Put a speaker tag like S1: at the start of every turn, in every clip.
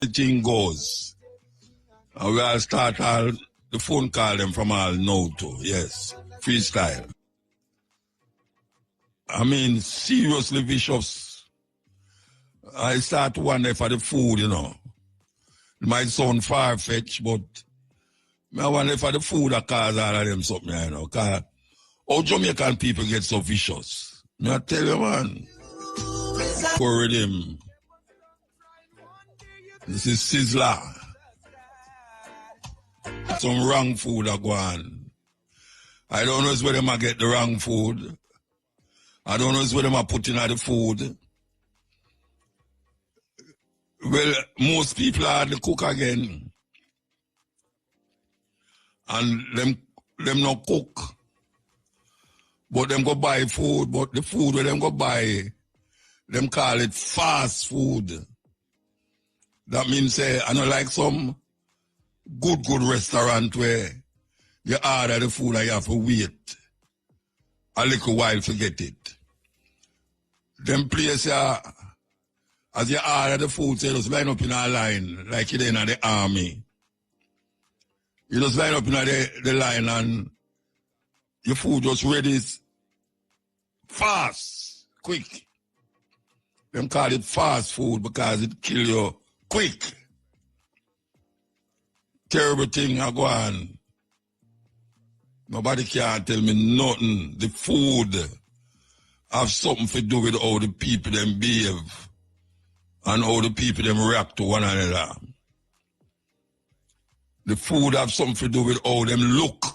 S1: the thing goes. And we'll start all the phone call them from all now too. Yes. Freestyle. I mean, seriously vicious. I start to wonder for the food, you know. It might sound far-fetched, but I wonder for the food that cause all of them something, you know. Cause how Jamaican people get so vicious? I tell you, man. For him. This is Sizzler. Some wrong food are going. I don't know where them I get the wrong food. I don't know where them are putting out the food. Well, most people are the cook again. And them not cook. But them go buy food. But the food where them go buy, them call it fast food. That means, I know like some good restaurant where you order the food and you have to wait a little while to get it. Them places, as you order the food, you just line up in a line, like you're in the army. You just line up in the line and your food just ready fast, quick. Them call it fast food because it kill you quick. Terrible thing I go on. Nobody can tell me nothing. The food have something to do with how the people them behave and how the people them react to one another. The food have something to do with how them look.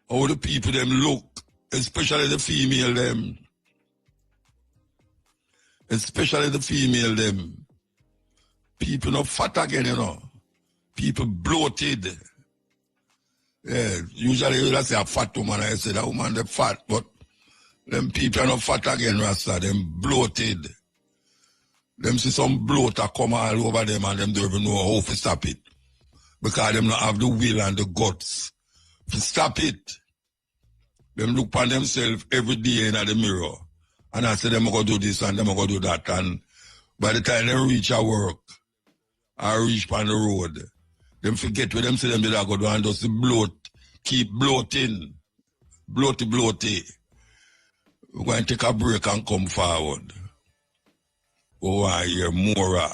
S1: How the people them look, especially the female them. Especially the female them. People not fat again, you know. People bloated. Yeah, usually you say a fat woman, I say that woman they fat, but them people are not fat again, Rasta, them bloated. Them see some bloater come all over them and them don't even know how to stop it. Because them not have the will and the guts to stop it. Them look upon themselves every day in the mirror. And I say them going to do this and them going to do that. And by the time they reach our work, or reach on the road, them forget what them say them did I go do and just bloat, keep bloating. Bloaty. We're going to take a break and come forward. Oh, I hear more.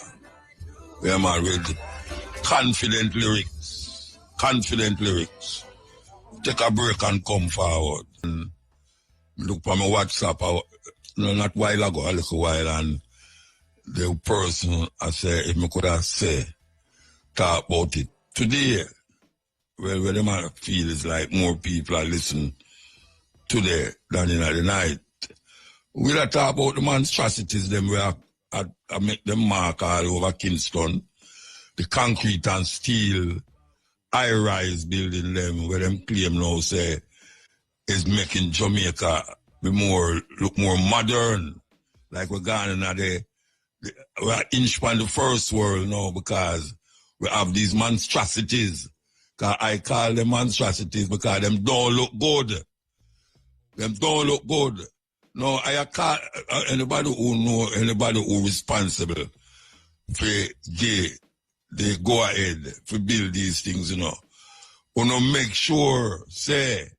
S1: We are man with confident lyrics. Take a break and come forward. And look for my WhatsApp, not a while ago, a little while, and the person I say, if I could have say, talk about it. Today, well, where the man feel is like more people are listening today than in the night. We'll talk about the monstrosities them where I make them mark all over Kingston. The concrete and steel high-rise building them where them claim now say is making Jamaica look more modern. Like we're gone in we're inch on the first world now because we have these monstrosities. Cause I call them monstrosities because them don't look good. No, I call anybody who responsible for they go ahead to build these things, you know. Wanna make sure, say,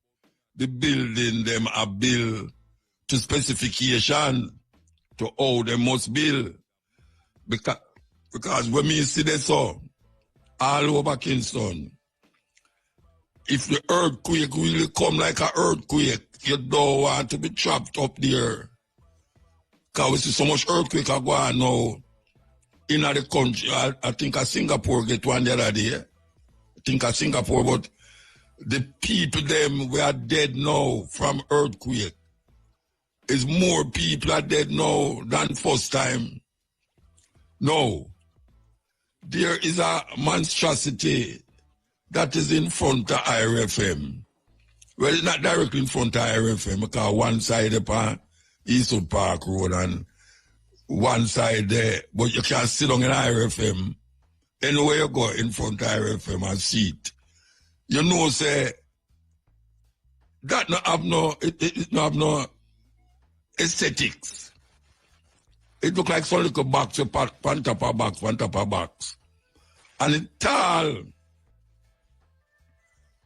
S1: the building them are built to specification to how they must build. Because when me see this all over Kingston, if the earthquake really come like an earthquake, you don't want to be trapped up there. Because we see so much earthquake are going now in the country. I think Singapore get one the other day. But the people them we are dead now from earthquake. Is more people are dead now than first time. No. There is a monstrosity that is in front of IRFM. Well, it's not directly in front of IRFM because one side upon Eastwood Park Road and one side there, but you can sit down in IRFM. Anywhere you go in front of IRFM and see it. You know, say, that it not have no aesthetics. It look like some little box, a pan top of box, pan top of box. And it's tall.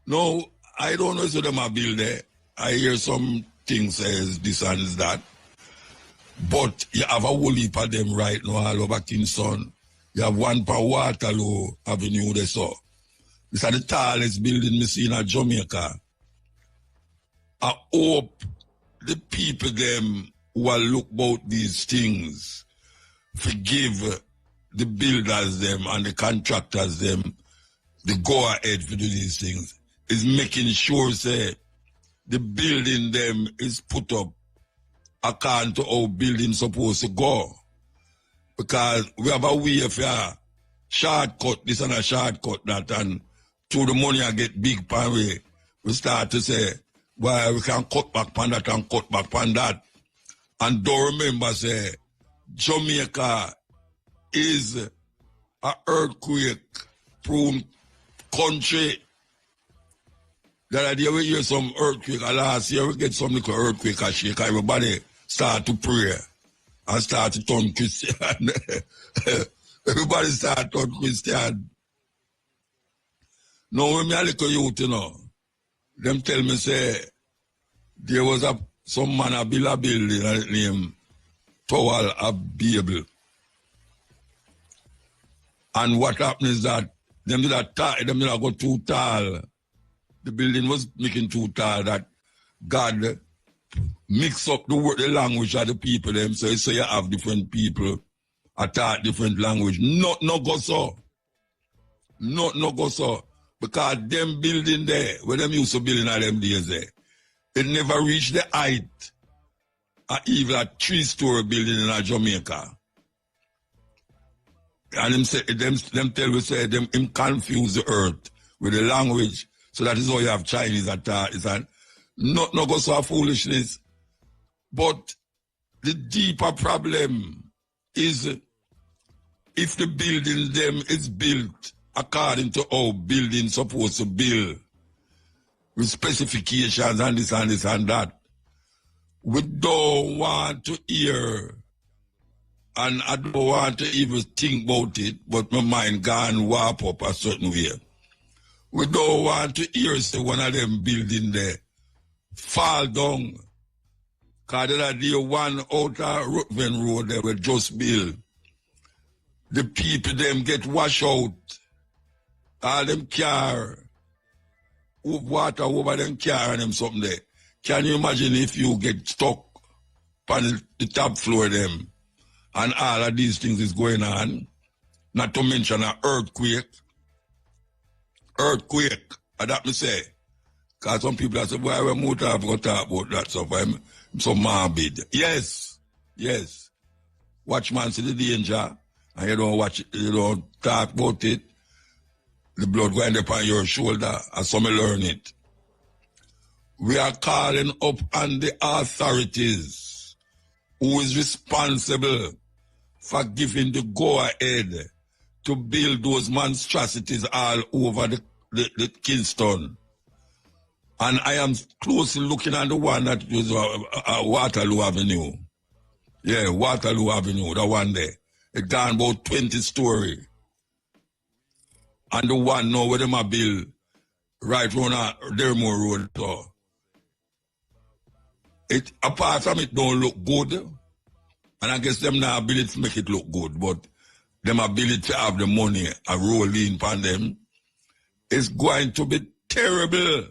S1: No, I don't know if them are built there. I hear some things says this and that. But you have a whole heap of them right now all over Kingston. You have one per Waterloo Avenue there, so. This is the tallest building we see in Jamaica. I hope the people them who will look about these things forgive the builders them and the contractors them the go ahead to do these things. Is making sure say the building them is put up according to how building supposed to go. Because we have a way of a shortcut, this and a shortcut that, and through the money I get big pan way, we start to say, well, we can cut back pan that and cut back pan that. And don't remember say, Jamaica is a earthquake-prone country. The idea we hear some earthquake, last year we get some little earthquake and shake, everybody start to pray and start to turn Christian. Everybody start to turn Christian. Now when me a little youth, you know, them tell me say, there was some man a build a building named Tower of Babel. And what happened is that them did not go too tall. The building was making too tall that God mix up the language of the people them. So you have different people attack different language. No go so. No go so. Because them building there, where them used to building at them days there, it never reached the height of even a 3-story building in Jamaica. And them tell we say them him confuse the earth with the language. So that is how you have Chinese attack. It's not go so foolishness. But the deeper problem is if the building them is built according to how building supposed to build, with specifications and this and this and that. We don't want to hear, and I don't want to even think about it, but my mind gone warp up a certain way. We don't want to hear say one of them building there fall down. Because there one out of Ruthven Road there were just built. The people them get washed out. All them car, water over them car and them something there. Can you imagine if you get stuck on the top floor of them and all of these things is going on? Not to mention an earthquake. Earthquake, and that me say. Because some people are saying, why we muta have to talk about that stuff? I'm so morbid. Yes. Watchman see the danger, and you don't talk about it. The blood going upon your shoulder, and some learn it. We are calling up on the authorities who is responsible for giving the go-ahead to build those monstrosities all over the Kingston. And I am closely looking at the one that was Waterloo Avenue. Yeah, Waterloo Avenue, the one there. It gone about 20 story. And the one now where them a build right around Dermore Road. So it apart from it don't look good. And I guess them now ability to make it look good, but them ability to have the money and roll in upon them is going to be terrible.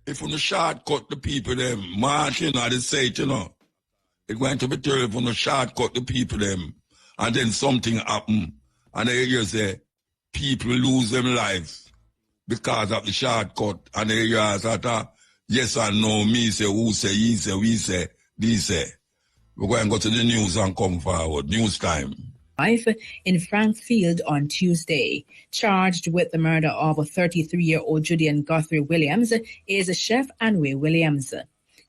S1: If you shortcut the people them, marching or they say it, you know, it's going to be terrible if you shortcut the people them and then something happen and they hear say people lose them lives because of the shortcut and they hear that yes or no, me say, who say, he say, we say, they say. We're going to go to the news and come forward. News time.
S2: In Frankfield on Tuesday. Charged with the murder of a 33-year-old Judean Guthrie Williams is Chef Anway Williams.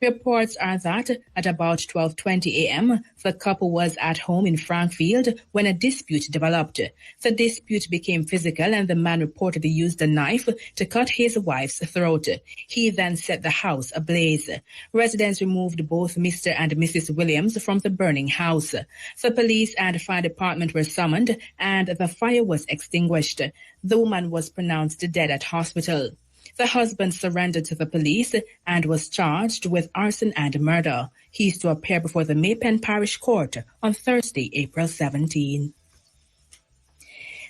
S2: Reports are that at about 12:20 a.m., the couple was at home in Frankfield when a dispute developed. The dispute became physical and the man reportedly used a knife to cut his wife's throat. He then set the house ablaze. Residents removed both Mr. and Mrs. Williams from the burning house. The police and fire department were summoned and the fire was extinguished. The woman was pronounced dead at hospital. The husband surrendered to the police and was charged with arson and murder. He is to appear before the Maypen Parish Court on Thursday, April 17.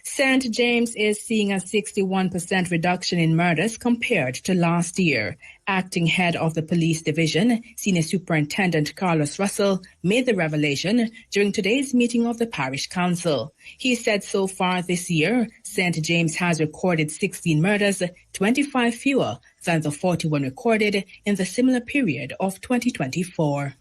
S2: St. James is seeing a 61% reduction in murders compared to last year. Acting head of the police division, Senior Superintendent Carlos Russell, made the revelation during today's meeting of the parish council. He said so far this year, St. James has recorded 16 murders, 25 fewer than the 41 recorded in the similar period of 2024.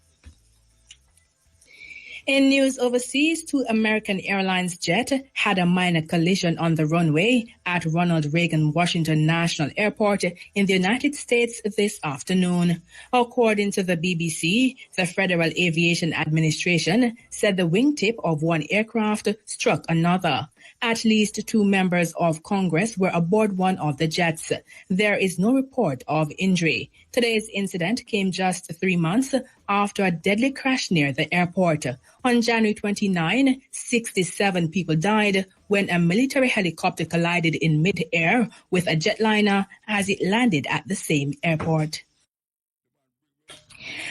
S2: In news overseas, two American Airlines jet had a minor collision on the runway at Ronald Reagan Washington National Airport in the United States this afternoon. According to the BBC, the Federal Aviation Administration said the wingtip of one aircraft struck another. At least two members of Congress were aboard one of the jets. There is no report of injury. Today's incident came just 3 months after a deadly crash near the airport. On January 29, 67 people died when a military helicopter collided in mid-air with a jetliner as it landed at the same airport.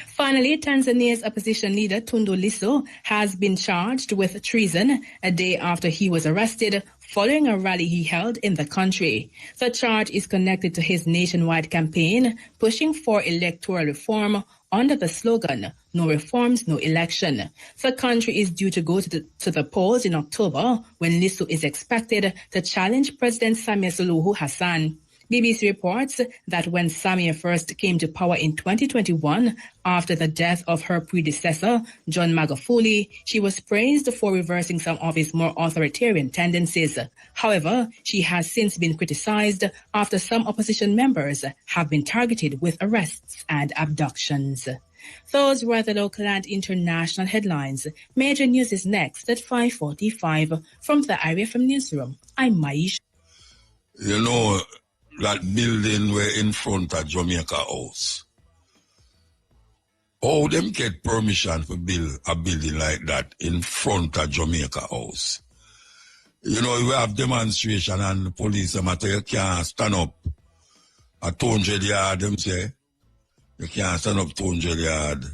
S2: Finally, Tanzania's opposition leader Tundu Lissu has been charged with treason a day after he was arrested following a rally he held in the country. The charge is connected to his nationwide campaign pushing for electoral reform under the slogan, "No reforms, no election." The country is due to go to the polls in October when Lissu is expected to challenge President Samia Suluhu Hassan. BBC reports that when Samia first came to power in 2021, after the death of her predecessor, John Magufuli, she was praised for reversing some of his more authoritarian tendencies. However, she has since been criticized after some opposition members have been targeted with arrests and abductions. Those were the local and international headlines. Major news is next at 5:45. From the IRFM Newsroom, I'm Maish.
S1: You know, that building were in front of Jamaica House. How them get permission to build a building like that in front of Jamaica House? You know, we have demonstration and the police, them say you can't stand up at 200 yards, them say. You can't stand up 200 yards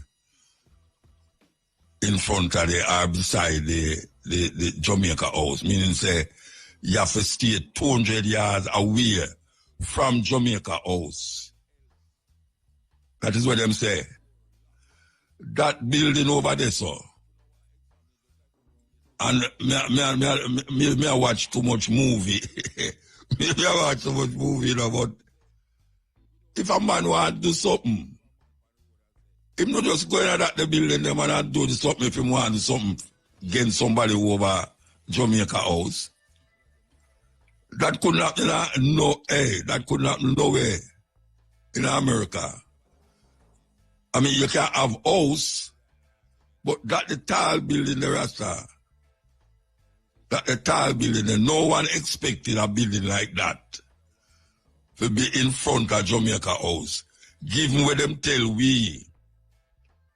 S1: in front of the or beside the Jamaica House. Meaning say you have to stay 200 yards away from Jamaica House. That is what them say. That building over there, so. And me I watch too much movie. me I watch too much movie, you know, but if a man want to do something, him not just going at that the building, them and do something if he want to do something against somebody over Jamaica House. That could not happen that could not happen nowhere in America. I mean, you can have house, but that the tall building the Rasta. That the tall building, and no one expected a building like that to be in front of Jamaica House. Given what them tell we,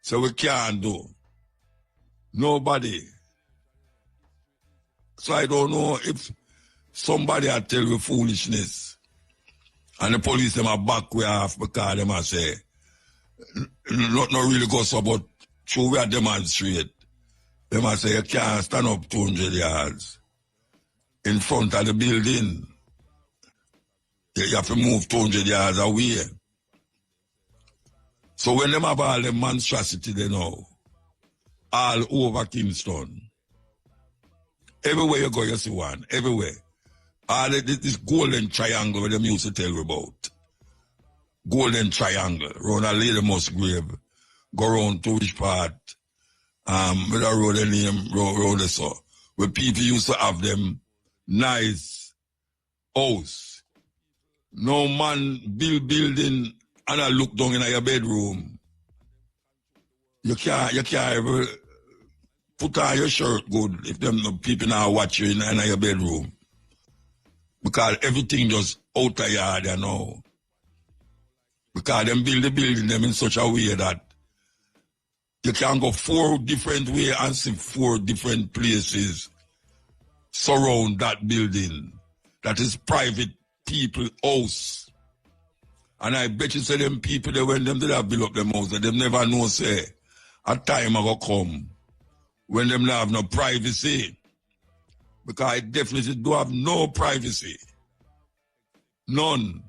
S1: so we can't do. Nobody. So I don't know if somebody I tell you foolishness and the police them are back way off because them I say not really go so, but through we are demonstrate. Them I say you can't stand up 200 yards in front of the building. You have to move 200 yards away. So when them have all the monstrosity they know, all over Kingston, everywhere you go you see one, everywhere. All this golden triangle that them used to tell you about. Golden triangle, round a Lady Musgrave, go round to which part, with a road name, road so, where people used to have them nice house. No man building and I look down in your bedroom you can't ever put on your shirt good if them people now watch you in your bedroom. Because everything just out of yard, you know. Because them build the building them in such a way that you can go 4 different ways and see 4 different places surround that building. That is private people house. And I bet you say them people, they when them did have build up them house, they never know say a time will come when them not have no privacy. Because I definitely do have no privacy. None.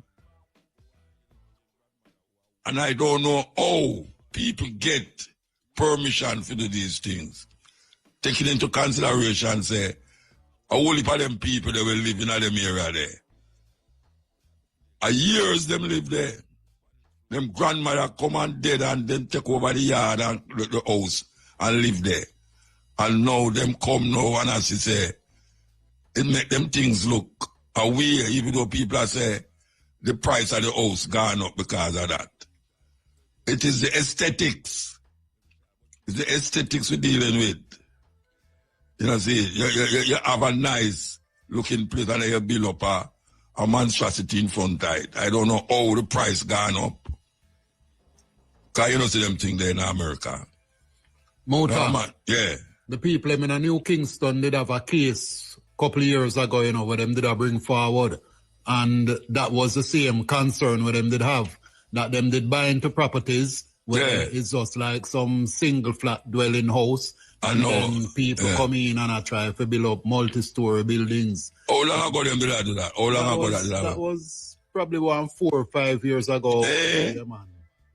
S1: And I don't know how people get permission to do these things. Taking into consideration, say, a whole heap of them people that will live in them area there. A years them live there. Them grandmother come and dead and then take over the yard and the house and live there. And now them come now and as you say, it make them things look away, even though people are say the price of the house gone up because of that. It is the aesthetics. It's the aesthetics we're dealing with. You know, see, you have a nice looking place and you build up a monstrosity in front of it. I don't know how the price gone up. Because you don't see them things there in America.
S3: Muta,
S1: no, man. Yeah.
S3: The people in New Kingston did have a case a couple of years ago, you know, where them did bring forward. And that was the same concern where them did have. That them did buy into properties where it's just like some single flat dwelling house. And then people come in and try to build up multi-story buildings.
S1: How long ago them did do that? How long ago
S3: that was probably 4 or 5 years ago. Yeah, man.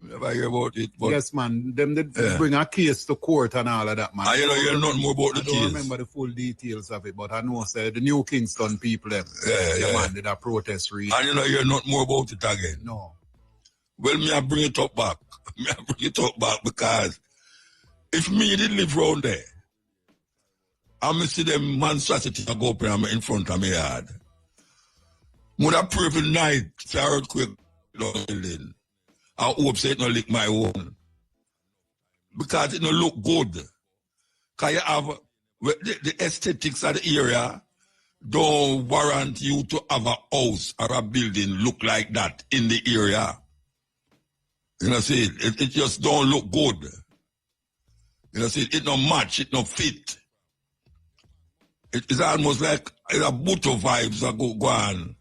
S1: Never hear about it. But
S3: yes, man. Them did bring a case to court and all of that, man.
S1: You know, you know more about the case.
S3: I don't remember the full details of it, but I know the New Kingston people, them, man, did a protest read.
S1: And you know, you're not more about it again.
S3: No.
S1: Well, me I bring it up back. Because if me did live round there, I see them monstrosity go up in front of my yard. Would have pray for night for earthquake building. I hope say it not lick my own. Because it don't look good. Because you have the aesthetics of the area don't warrant you to have a house or a building look like that in the area. You know, see, it just don't look good. You know, see, it don't match, it don't fit. It's almost like a muta vibes that go on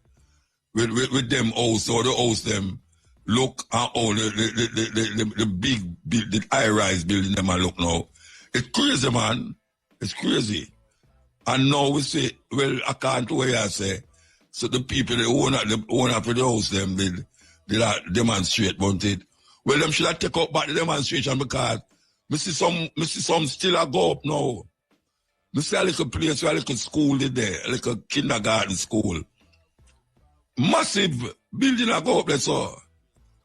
S1: with them house or the house them look at all the big the high-rise building them look now. It's crazy, man. It's crazy. And now we say, well, I can't wait I say. So the people, the owner for the house them, they demonstrate, won't it? Well, them should have take up back the demonstration because I see some still a go up now. I see a little place, a little school there, a little kindergarten school. Massive building a go up there, so.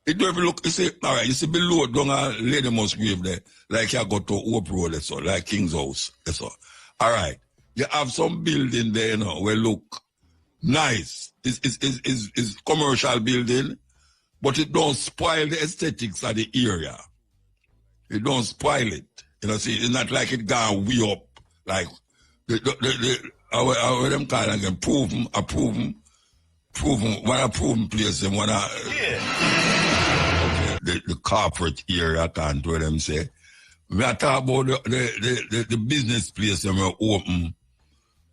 S1: It don't even look, you see, all right, you see below down a Lady Musgrave there, like you go to Hope Road, that's all, like King's House, that's all. All right, you have some building there, you know, where look nice. It's commercial building, but it don't spoil the aesthetics of the area. It don't spoil it. You know, see, it's not like it gone way up, like, how them call again, proven place, and one the corporate area, I can't do them say. We are talking about the business place that were open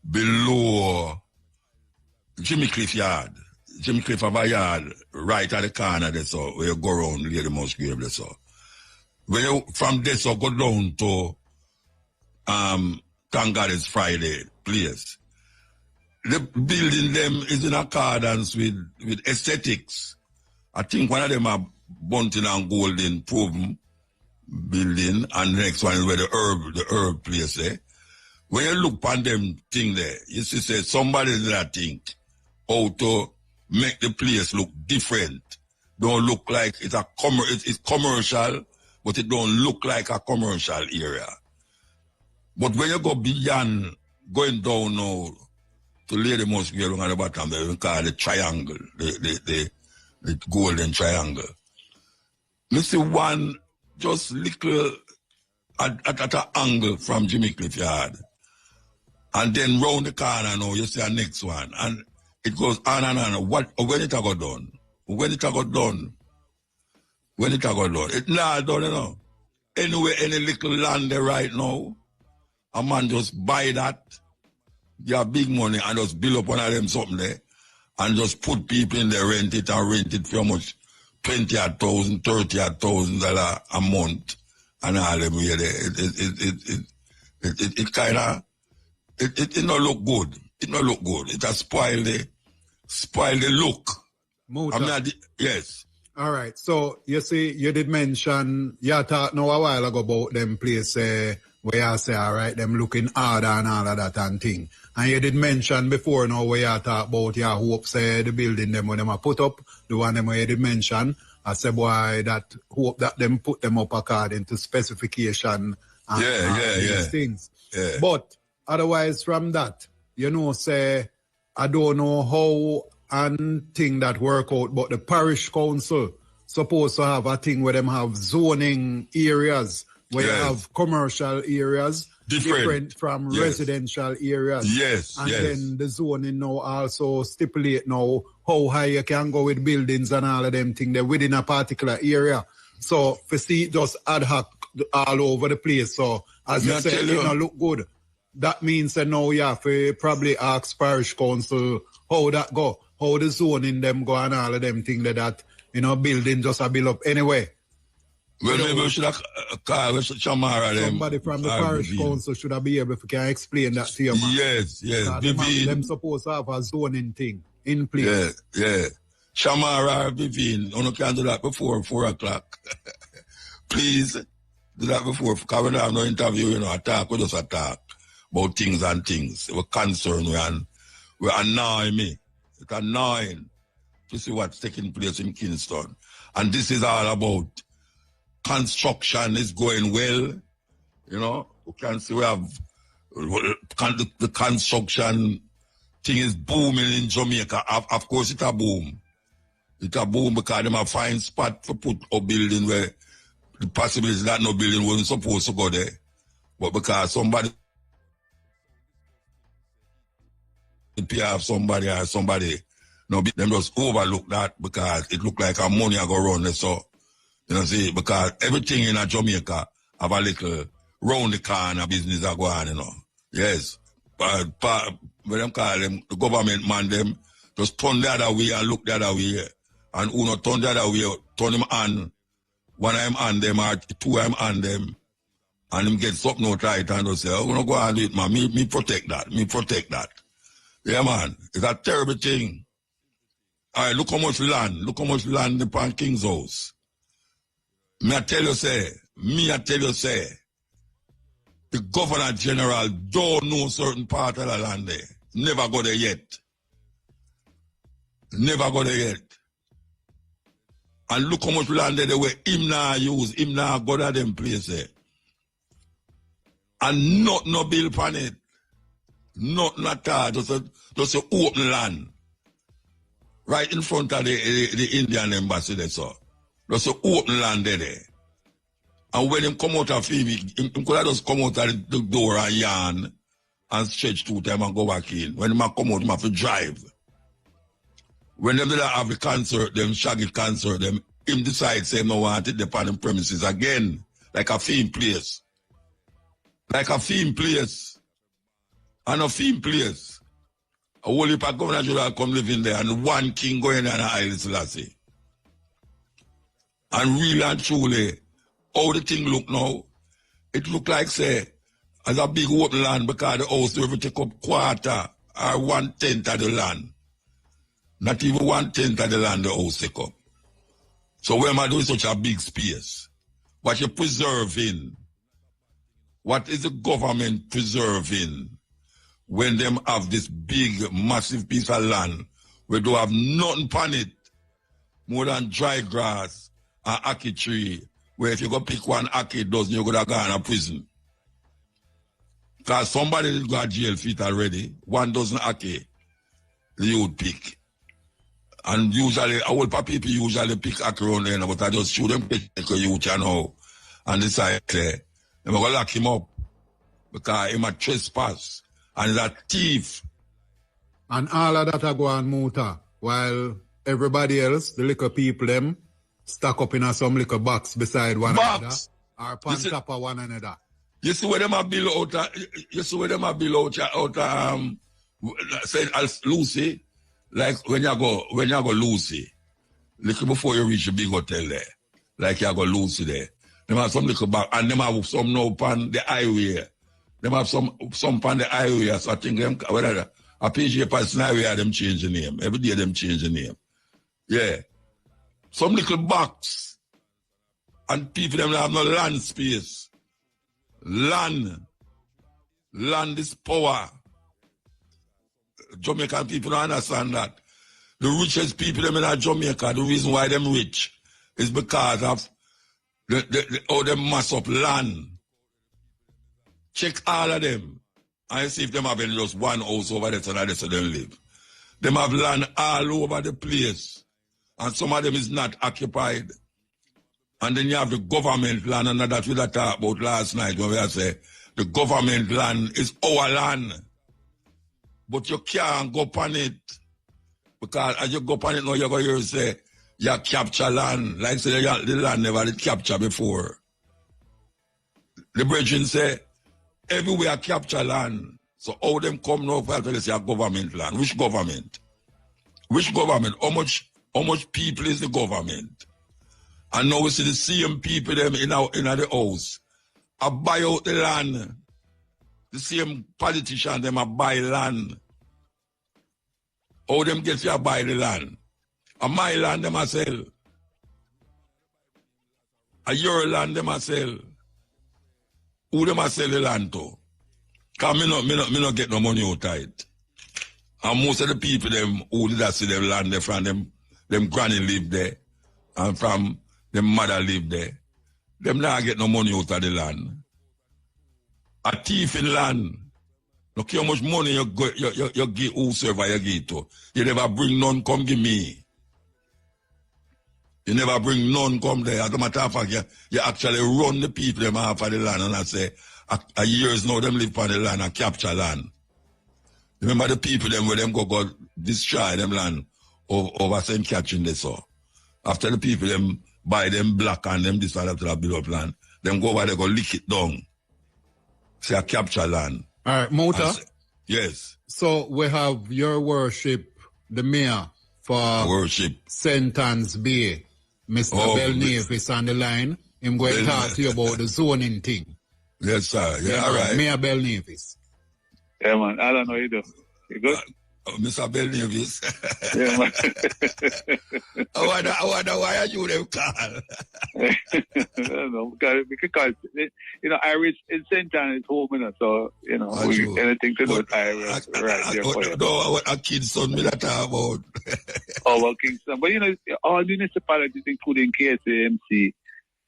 S1: below Jimmy Cliff Yard. Jimmy Cliff have a yard right at the corner there, so where you go around Lady Musgrave there, so. When you from there so go down to thank God it's Friday place. The building them is in accordance with aesthetics. I think one of them are Bunting and Golden Proven building, and the next one is where the herb place there. When you look on them thing there, you see say somebody did that think how to make the place look different. Don't look like it's it's commercial, but it don't look like a commercial area. But when you go beyond, going down now to Lady Musgrave at the bottom there, we call it the triangle, the golden triangle. You see one just little at an angle from Jamaica Yard. And then round the corner now, you see a next one. And it goes on and on. When it got done? When it got done? When it got done? It not done, you know. Anyway, any little land there right now, a man just buy that, get big money and just build up one of them something there and just put people in there, rent it for how much? $20,000, $30,000 a month and all them way there. It kind of, it not look good. It not look good. It has spoiled the look.
S3: Muta.
S1: I mean, yes.
S3: All right. So you see, you did mention, you talked now a while ago about them place where you say, all right, them looking harder and all of that and thing. And you did mention before now where you talk about your hopes, the building them when them are put up, the one them where you did mention. I said, boy, that hope that them put them up according to specification and these things.
S1: Yeah.
S3: But otherwise from that, you know, say, I don't know how and thing that work out, but the parish council supposed to have a thing where them have zoning areas, where you have commercial areas, different from residential areas.
S1: Yes,
S3: and then the zoning now also stipulate now how high you can go with buildings and all of them things there within a particular area. So for see it just ad hoc all over the place. So as you said, it don't look good. That means that now you have to probably ask parish council how that go, how the zoning them go and all of them things that, you know, building just a build up anyway.
S1: Well, maybe we should have called Shamara them.
S3: Somebody from the parish council should have been able to can explain that to you, man.
S1: Yes.
S3: Them supposed to have a zoning thing in place.
S1: Yeah. Shamara, Vivian, you can do that before 4 o'clock. Please do that before, because we don't have no interview, you know, we just attack about things and things. We're concerned, we annoy me. It's annoying to see what's taking place in Kingston. And this is all about construction is going well. You know, we can see we have the construction thing is booming in Jamaica. Of course, it's a boom. It's a boom because they have a fine spot to put a building where the possibility that no building wasn't supposed to go there. But because somebody have somebody or somebody, no, them just overlook that because it look like a money I go run there. So, you know, see, because everything in a Jamaica have a little round the corner business that go on, you know. Yes. But when them call them, the government man them, just turn the other way and look the other way. And who not turn the other way, turn them on. One I'm on them or two I'm on them. And them get something out right and just say, oh, no go on do it, man. Me protect that. Me protect that. Yeah, man. It's a terrible thing. All right, look how much land. Look how much land upon King's House. Me I tell you, say, the Governor General don't know certain part of the land there. Never go there yet. Never go there yet. And look how much land there where him now use, him now go to them place there. And not no bill upon it. Nothing at all. Just a open land. Right in front of the Indian embassy there, so. Just an open land there. And when him come out of him, he could have just come out of the door and yarn and stretch 2 times and go back in. When he come out, he have to drive. When them have the concert, them shaggy concert, them him decide say no want it upon the premises again. Like a theme place. Like a theme place. And a theme place. A whole heap of governor general come live in there and one king going in and Haile Selassie. And really and truly, how the thing look now, it look like, say, as a big open land because the house will take up quarter or 1/10 of the land. Not even 1/10 of the land the house take up. So where am I doing such a big space? What you preserving? What is the government preserving when them have this big, massive piece of land where they have nothing upon it more than dry grass and ackee tree, where if you go pick one ackee dozen, you're going to go in a prison. Because somebody will go to jail for it already. 1 dozen ackee, you would pick. And usually, a whole lot of people usually pick ackee around there, but I just shoot them pick a youth, you know, and decide, They're going to lock him up because he's a trespass and he's a thief.
S3: And all of that are going muta, while everybody else, the little people, them, stack up in some little box beside one another, or on top of one another.
S1: You see where them are below out, say Lucy, like when you go Lucy, little before you reach the big hotel there, like you go Lucy there. Them have some little back, and them have some now upon the highway. Them have some upon the highway, so I think them, whether a PGA person highway, them change the name. Every day them change the name. Yeah. Some little box, and people them have no land space. Land is power. Jamaican people don't understand that. The richest people them in Jamaica, the reason why them rich is because of how them mass up land. Check all of them and see if them have just one house over there so that's where they live. Them have land all over the place. And some of them is not occupied. And then you have the government land, and that's what I talked about last night when we say the government land is our land. But you can't go upon it. Because as you go upon it now, you're going to hear say, you capture land. Like say the land never did capture before. The brethren say, everywhere capture land. So how them come now for to say government land? Which government? Which government? How much people is the government? And now we see the same people them in the house. I buy out the land. The same politicians them a buy land. How them get to buy the land? And my land them a sell. And your land them a sell. Who them a sell the land to? Because me not get no money out of it. And most of the people them who did that see them land there from them granny live there. And from them mother live there. Them not get no money out of the land. A thief in land. Look how much money you give whosoever you give to. You never bring none come give me. You never bring none come there. As a matter of fact, you actually run the people them off of the land and I say, a years now them live on the land and capture land. Remember the people them where them go destroy them land over St. Catherine they saw. After the people them buy them black and them decide to build up land, them go over there go lick it down. Say a capture land.
S3: All right, Muta.
S1: Yes.
S3: So we have your worship, the mayor for
S1: worship
S3: St. Anne's Bay, Mr. Bell Navis on the line. I'm going to talk to you about the zoning thing.
S1: Yes, sir. Yeah, all right.
S3: Mayor Bell Navis.
S4: Yeah, man. I don't know you do. You good?
S1: Mr. Bell Navis.
S4: Yeah, man.
S1: I wonder why are you them call?
S4: I don't know. Because Irish in St. Anne is home, so, anything to do with Irish, right there for you.
S1: No, a Kingston me that talk about.
S4: Well, Kingston. But, all municipalities, including KSAMC,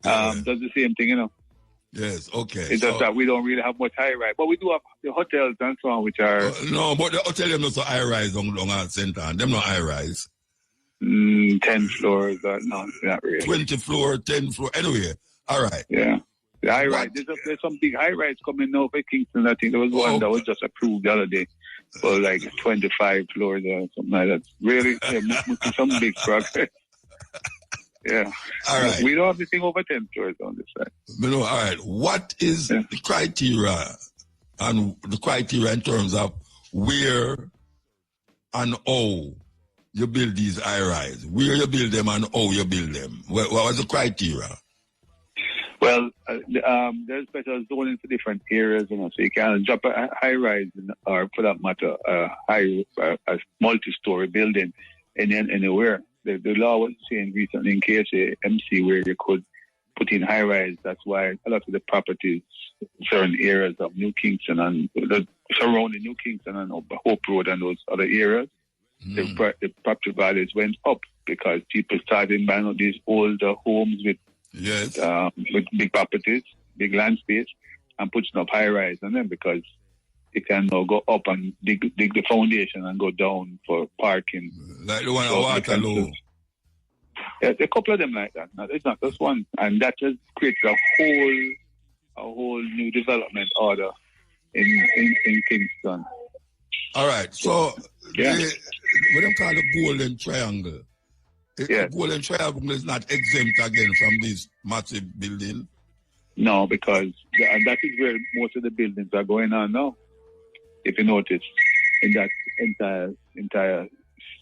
S4: does the same thing,
S1: Yes, okay.
S4: It's just that we don't really have much high rise. But we do have the hotels and so on, which are...
S1: no, but the hotel them not so high rise on at St. Anne. Them not high rise.
S4: 10 floors, no, not really.
S1: 20 floor, 10 floor, anyway. All right.
S4: Yeah. The high rise. There's some big high rise coming now for Kingston. I think there was one that was just approved the other day for like 25 floors or something like that. Really, some big progress. Yeah.
S1: All right.
S4: We don't have anything over 10 floors on this side.
S1: All right. What is the criteria and the criteria in terms of where and how you build these high-rise? Where you build them and how you build them? What was the criteria?
S4: Well, there's special zoning for different areas, so you can drop a high-rise or, for that matter, a multi-story building anywhere. The law was changed recently in KSAMC where you could put in high-rise. That's why a lot of the properties, certain areas of New Kingston and the surrounding New Kingston and Hope Road and those other areas, the property values went up because people started buying these older homes with big properties, big land space, and putting up high-rise on them because it can now go up and dig the foundation and go down for parking.
S1: Like the one at Waterloo.
S4: Yeah, a couple of them like that. Now, it's not just one. And that just creates a a whole new development order in Kingston.
S1: All right. So,
S4: Yeah.
S1: what I'm called the Golden Triangle.
S4: Yeah.
S1: The Golden Triangle is not exempt again from this massive building.
S4: No, because that is where most of the buildings are going on now. If you notice, in that entire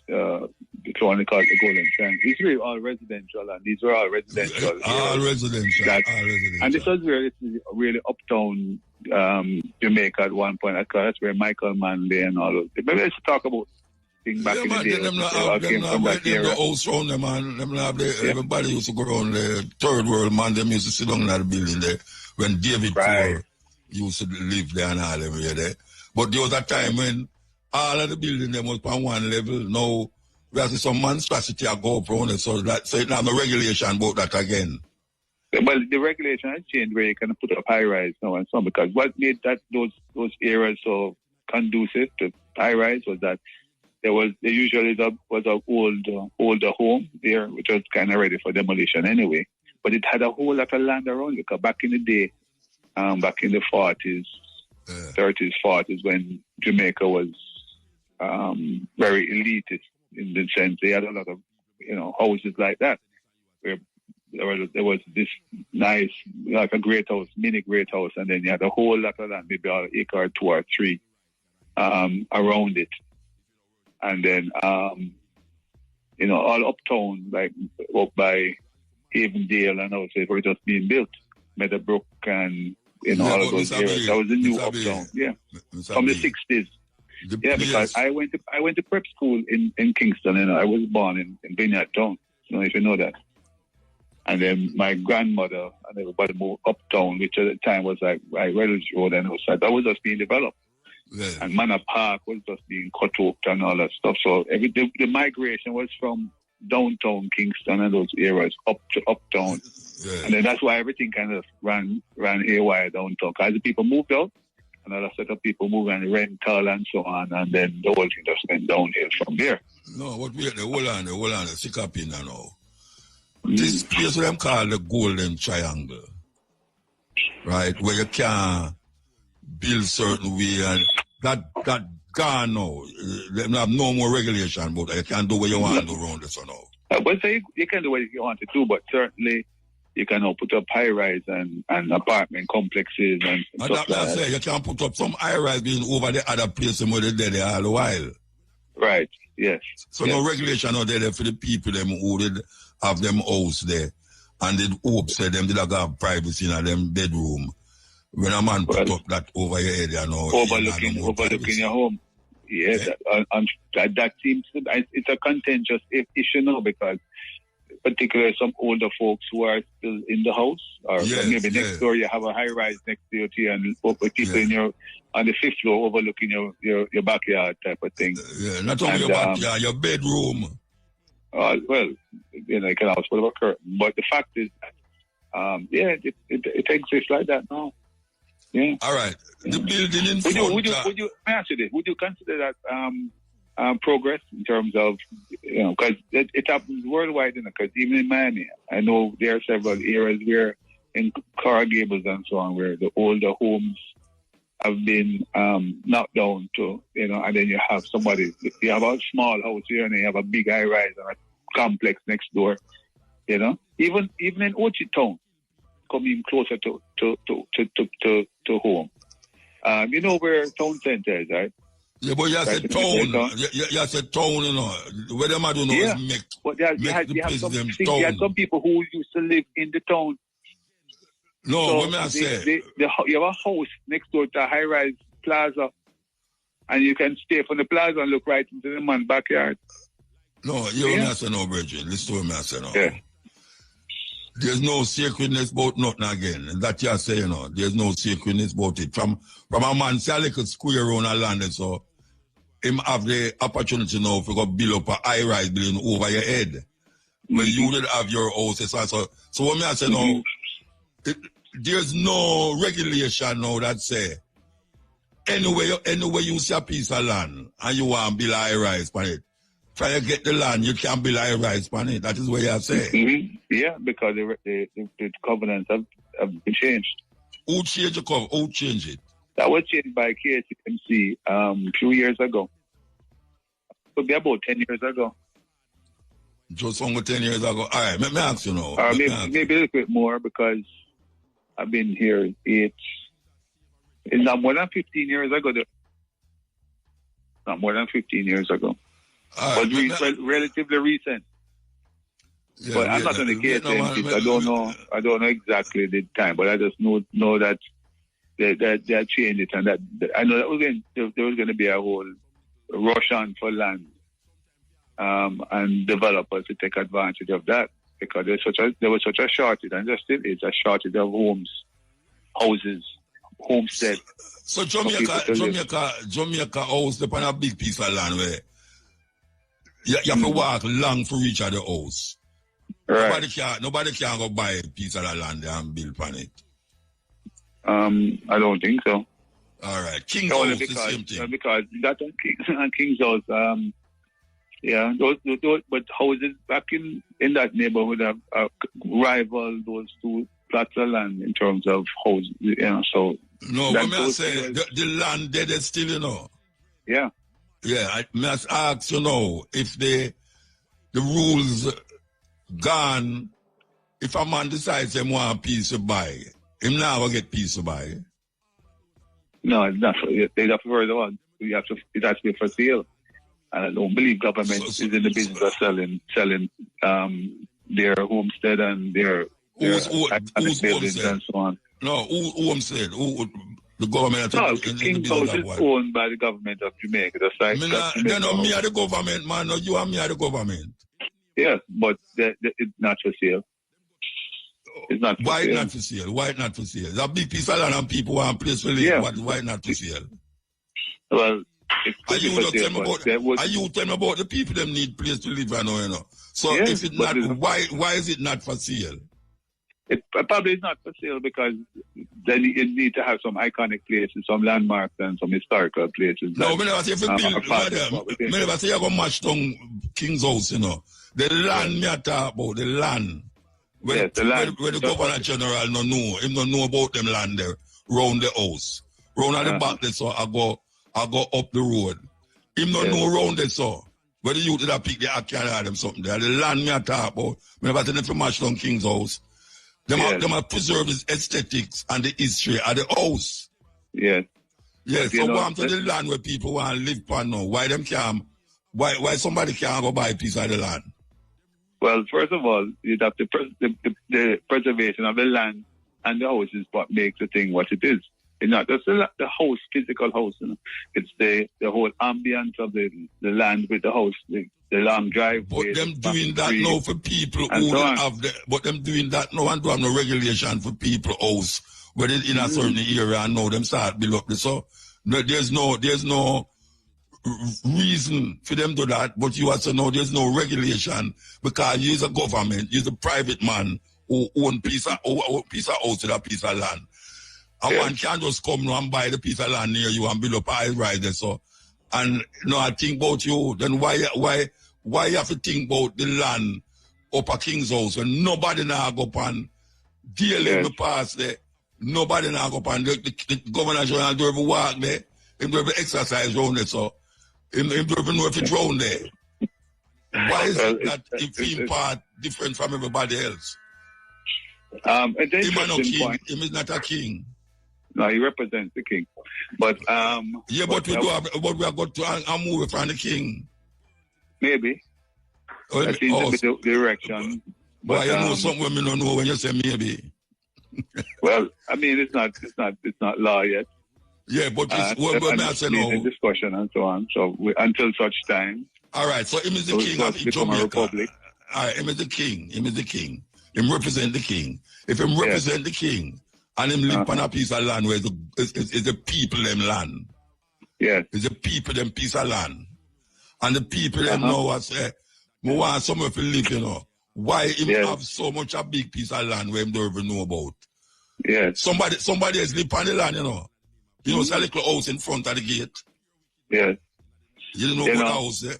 S4: it's what they call it the Golden Triangle. It's really all residential, and these were all residential.
S1: All residential.
S4: And this was where it's really uptown Jamaica at one point. That's where Michael Manley and all those. Maybe let's talk about things back in the day.
S1: Them the house round them, man. Everybody used to go around the third world, man. Them used to sit down in that building there when David Poor used to live there and all them there. But there was a time when all of the building them was on one level. Now we have some monstrosity go up around it, so it's not no regulation about that again.
S4: Well, the regulation has changed where you can put up high rise now and so on, because what made those areas so conducive to high rise was that there usually was an older home there, which was kind of ready for demolition anyway. But it had a whole lot of land around it, because back in the day, back in the 40s, 30s, 40s, when Jamaica was very elitist in the sense they had a lot of houses like that, where there was this nice, like a great house, mini great house, and then you had a whole lot of land, maybe an acre or 2 or 3 around it. And then, all uptown, like up by Avondale and also were just being built. Meadowbrook and, all of those areas. That was the new uptown, from the 60s. Because I went to prep school in Kingston, I was born in Vineyard Town, if you know that. And then my grandmother and everybody moved uptown, which at the time was like Reynolds Road, and that was just being developed. Yeah. And Manor Park was just being cut up and all that stuff. So the migration was from downtown Kingston and those areas up to uptown. Yeah. And then that's why everything kind of ran haywire downtown. Because the people moved out, another set of people moved and rental and so on, and then the whole thing just went downhill from there.
S1: No, what we the whole on the sick up in now. This place what them call the Golden Triangle. Right? Where you can build certain way, and that gone now. They have no more regulation, but you can do what you want to do around this or now.
S4: But so you can do what you want to do, but certainly you can now put up high rise and apartment complexes and stuff like that.
S1: You can put up some high rise being over the other place where they're there all the while.
S4: Right, yes.
S1: So no regulation out there for the people them who did have them house there, and they'd hope say them did have privacy in them bedroom. When a man put up that over your head,
S4: overlooking your home. Yes, that seems it's a contentious issue now, because particularly some older folks who are still in the house, or maybe next door you have a high rise next to you, and people in on the 5th floor overlooking your backyard type of thing.
S1: Not only your backyard, your bedroom.
S4: Well, you can also put up a curtain, but the fact is, it exists like that now. Yeah.
S1: All right. The building in front.
S4: Would you consider that progress in terms of, because it happens worldwide, because even in Miami, I know there are several areas where in Coral Gables and so on, where the older homes have been knocked down to, and then you have you have a small house here and you have a big high rise and a complex next door, even in Orchard Town, coming closer to home. Where town center is, right?
S1: Yeah, but you said town. You said town, Where them I don't know is make
S4: you have some people who used to live in the town.
S1: No,
S4: so
S1: what may I say?
S4: You have a house next door to a high-rise plaza, and you can stay from the plaza and look right into the man's backyard.
S1: No, you don't say no, Bridget. Listen to me, I say no.
S4: Yeah.
S1: There's no sacredness about nothing again. And that you say, there's no sacredness about it. From a man, say a little square around a land, so him have the opportunity now to go build up a high-rise building over your head. When you did have your house, so what may I say now, there's no regulation now that say, anyway you see a piece of land and you want to build a high-rise on it, try to get the land, you can't build a high-rise on it. That is what you say.
S4: Mm-hmm. Yeah, because the covenants have been changed.
S1: Who changed the cover? Who changed it?
S4: That was changed by KCMC a few years ago. Could be about 10 years ago.
S1: Just over 10 years ago. All right, let me ask you now.
S4: Maybe a little bit more because I've been here. It's not more than 15 years ago. Not more than 15 years ago.
S1: Right,
S4: But relatively recent.
S1: Yeah,
S4: but I'm not on the KCMC, so I don't know exactly the time, but I just know that they changed it, and that I know that there was going to be a whole rush on for land, and developers to take advantage of that because there was such a shortage, and there still is a shortage of houses, homestead.
S1: So Jamaica house upon a big piece of land where you have to walk long for reach at the house.
S4: Right.
S1: Nobody can go buy a piece of the land and build on it.
S4: I don't think so.
S1: All right. King's House, the same thing.
S4: Because that and King's House, those but houses back in that neighborhood have rival those two plots of land in terms of houses, so.
S1: No, but I say the land dead is still,
S4: Yeah.
S1: Yeah, I must ask, if the rules gone, if a man decides he want a piece to buy, him now will get piece to buy.
S4: No, it's not. They have to further on. It has to be for sale. And I don't believe government is in the business of selling their homestead and their
S1: who's
S4: buildings and so on.
S1: No, who homestead? The government?
S4: No, King's House is owned by the government of Jamaica. That's like
S1: me are the government, man. No, you and me are the government.
S4: Yes, but it's not for sale. It's not for
S1: Why
S4: sale.
S1: not for sale? Why not for sale? It's a big piece of land and people want a place to live.
S4: Yeah.
S1: But why not for sale?
S4: Well,
S1: Are you tell me about the people them need place to live and all, So
S4: yes,
S1: if it's not, why is it not for sale?
S4: It probably is not for sale because then it need to have some iconic places, some landmarks, and some historical places.
S1: No, I never say if you build, I never say you go match down King's House, The land me I talk about, the land. Where the Governor General no know, him don't know about them land there, round the house. Round at the back there, so I go up the road. Him don't know round there, so. Where the youth that pick the can them something there. The land me I talk about, I never say if you match down King's House. Them have preserved the aesthetics and the history of the house.
S4: Yes.
S1: Yes, so want to the land where people want to live on now. Why why somebody can't go buy a piece of the land? Well,
S4: first of all, you have the preservation of the land and the house is what makes the thing what it is. It's not just the house, physical house. It's the whole ambience of the land with the house, the long driveway.
S1: But them doing that now for people who don't have but them doing that now and don't have no regulation for people house. But in a certain area and now them start build up. So no, there's no reason for them to do that, but you also know there's no regulation because you're a government, you're a private man who own piece of house with a piece of land. And one can't just come now and buy the piece of land near you and build up a rise there. So, and I think about you, then why you have to think about the land up at King's House when nobody now go up and deal in the past there. Nobody now go up and the Governor General don't even walk there. He don't even exercise around there, so he don't even know if it's around there. Why is it that he feel part different from everybody else? Him is no king. Him is not a king.
S4: No, he represents the king. But
S1: but we are going to move from the king.
S4: Maybe. That seems to be the direction.
S1: But you know something we don't know when you say maybe.
S4: Well, I mean it's not law yet.
S1: Yeah, but it's
S4: a discussion and so on. So until such time.
S1: All right, so him is the king of Jamaica. All right, him is the king. Him is the king. Him represent the king. If him represent the king and him live on a piece of land where it's the people them land.
S4: Yeah.
S1: It's the people them piece of land. And the people them know what say, we want somewhere to live, Why him have so much a big piece of land where him don't even know about?
S4: Yeah.
S1: Somebody else live on the land, it's a little house in front of the gate.
S4: Yeah.
S1: You don't know what house there?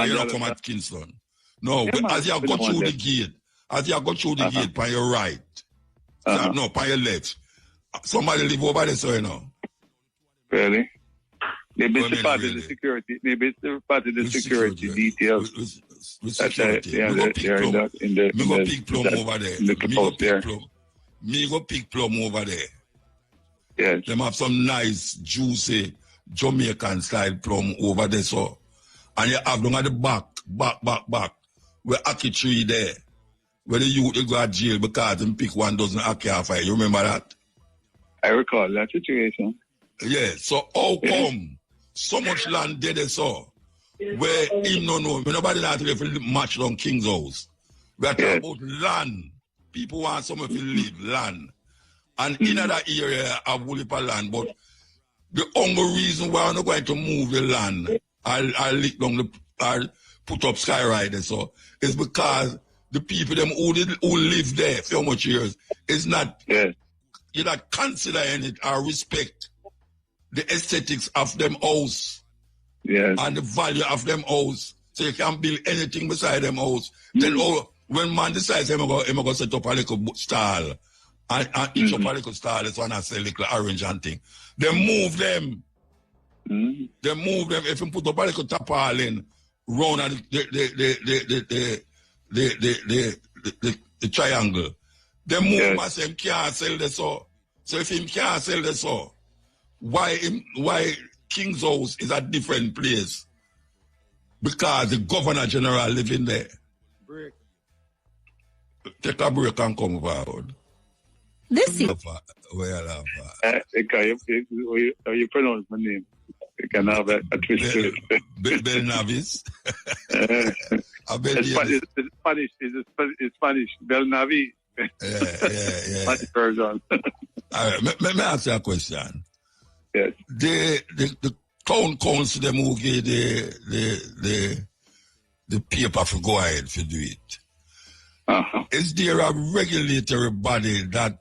S1: You don't come at Kingston. No, but as you go through the gate, on your right, No, on your left. Somebody live over there, so you know.
S4: Really? Maybe
S1: Well,
S4: it's part of
S1: really.
S4: the security. Maybe it's part of the security details.
S1: With security.
S4: Yeah, they're in the
S1: Me go pick plum over there.
S4: in the post there.
S1: Me go pick plum over there.
S4: Yes.
S1: Them have some nice, juicy Jamaican style plum over there, so. And you have them at the back, where Aki tree there. Where the youth they go to jail because them pick 1 dozen Aki off it. You remember that?
S4: I recall that situation.
S1: Yeah, so how come so much land there they saw? Where him no know, nobody not to live match on King's house. We are talking about land. People want somewhere to live, land. And in that area have Wulipa land, but the only reason why I'm not going to move the land, I'll lick down I'll put up skyride so is because the people them who live there for how much years is not you're not considering it or respect the aesthetics of them house and the value of them house. So you can't build anything beside them house. Then when man decides I'm gonna set up a little stall and each up a little stall, that's when I say little orange and thing. They move them. They move them. If you put up a little tarpaulin round and the triangle, they move and say can't sell this so. So if him can't sell this so, why King's House is a different place? Because the Governor General living there.
S3: Break.
S1: Take a break and come forward.
S2: This is
S4: You pronounce my name. You can have a twist to it.
S1: Bel Navis.
S4: It's Spanish. Bel Navi.
S1: Yeah.
S4: Spanish version.
S1: All right, let me ask you a question.
S4: Yes.
S1: The town council them who gave the paper for go ahead to do it. Is there a regulatory body that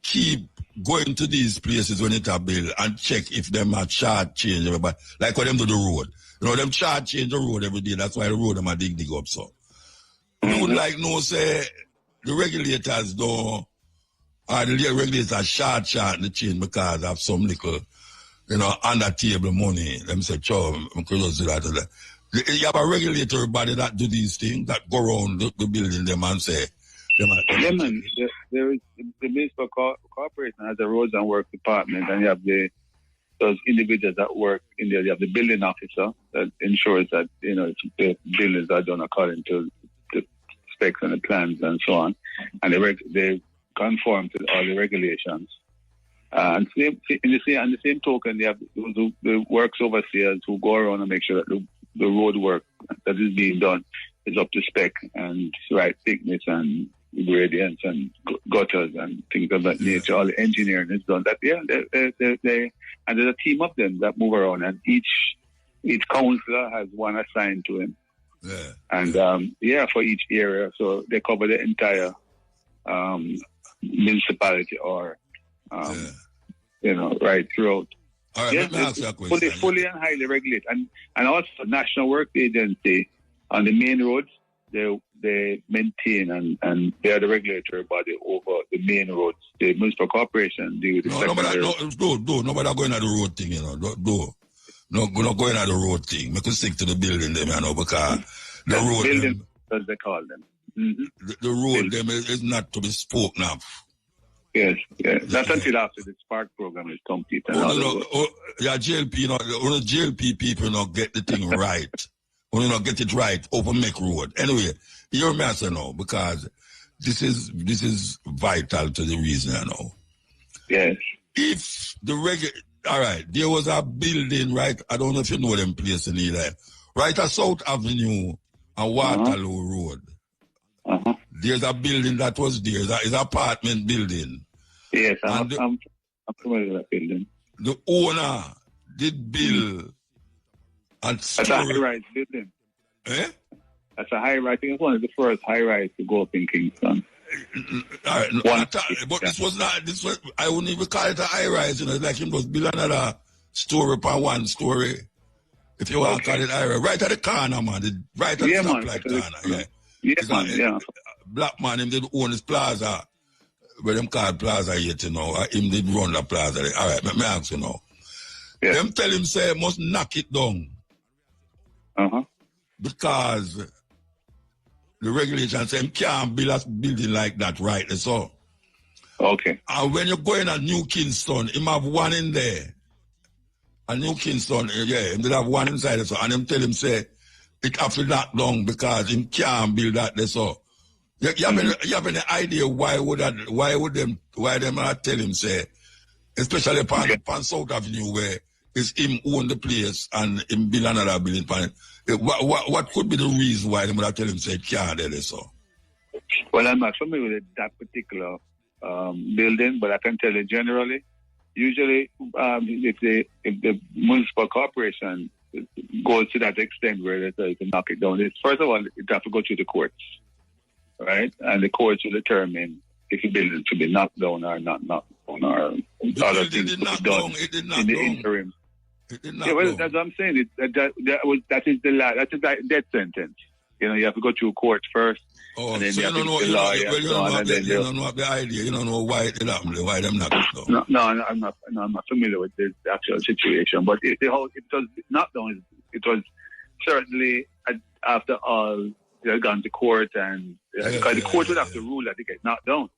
S1: keep going to these places when it's a bill and check if them are charge change everybody? Like when them do the road. You know, them charge change the road every day. That's why the road them are dig up so. You would like no say the regulators don't or the regulators short the change because of some little, under table money. Them say, I'm curious to that. You have a regulatory body that do these things, that go around the building them and say,
S4: there is the municipal corporation has a roads and work department, and you have those individuals that work in there. You have the building officer that ensures that the buildings are done according to the specs and the plans and so on, and they conform to all the regulations. And in the same token, they have the works overseers who go around and make sure that the road work that is being done is up to spec and right thickness and gradients and gutters and things of that nature. All the engineering is done. They and there's a team of them that move around, and each councillor has one assigned to him.
S1: Yeah.
S4: And for each area, so they cover the entire municipality or right throughout.
S1: All right, let me ask you a question.
S4: Fully and highly regulated, and also National Work Agency on the main roads. They maintain and they are the regulatory body over the main roads. The municipal corporation deal with the secondary.
S1: Nobody going at the road thing, not going at the road thing. Make us stick to the building them, because the road
S4: building, as they call them. Mm-hmm.
S1: The road them is not to be spoken of.
S4: Yes. That's until after the Spark program is complete.
S1: JLP, the JLP people not get the thing right. When you not get it right, open make road. Anyway, you're me answer now, because this is vital to the reason I know.
S4: Yes.
S1: If the all right, there was a building right. I don't know if you know them place in either. Right at South Avenue and Waterloo Road. There's a building that was there. It's an apartment building.
S4: Yes, I'm familiar with that building.
S1: The owner did bill and
S4: that's a high-rise building.
S1: Eh?
S4: That's a high-rise. I think it's one of the first high-rise to go up in Kingston.
S1: All right, this was not. This was. I wouldn't even call it a high-rise. It's like him just build another story per one story. If you want to call it high-rise, right at the corner, man. Right at the top like corner. Yeah.
S4: Yeah.
S1: Black man, him did own his plaza where them call Plaza 8, you know, him did run the Plaza. All right, let me ask you now.
S4: Yeah.
S1: Them tell him say must knock it down. Because the regulations say him can't build a building like that, right? So.
S4: Okay.
S1: And when you go in at New Kingston, him have one in there. And New Kingston, yeah, him did have one inside. So, and him tell him say it have to knock down because him can't build that there. So you have any idea why them not tell him say, especially upon South Avenue where it's him own the place and him build another building. What could be the reason why they would have tell him say it can't there so?
S4: Well, I'm not familiar with that particular building, but I can tell you generally. Usually, if the municipal corporation goes to that extent where they say can knock it down, first of all, it has to go through the courts, right? And the courts will determine if the building should be knocked down or not knocked down, or other things to be done in the interim. Yeah, well, that's what I'm saying. That is the death sentence. You know, you have to go through court first.
S1: Oh,
S4: and then
S1: so
S4: you don't know
S1: the idea. You don't know why it happened, why them not down.
S4: No, I'm not familiar with the actual situation. But it was not done. It was certainly after all they had gone to court, and because the court would have to rule that it get knocked down.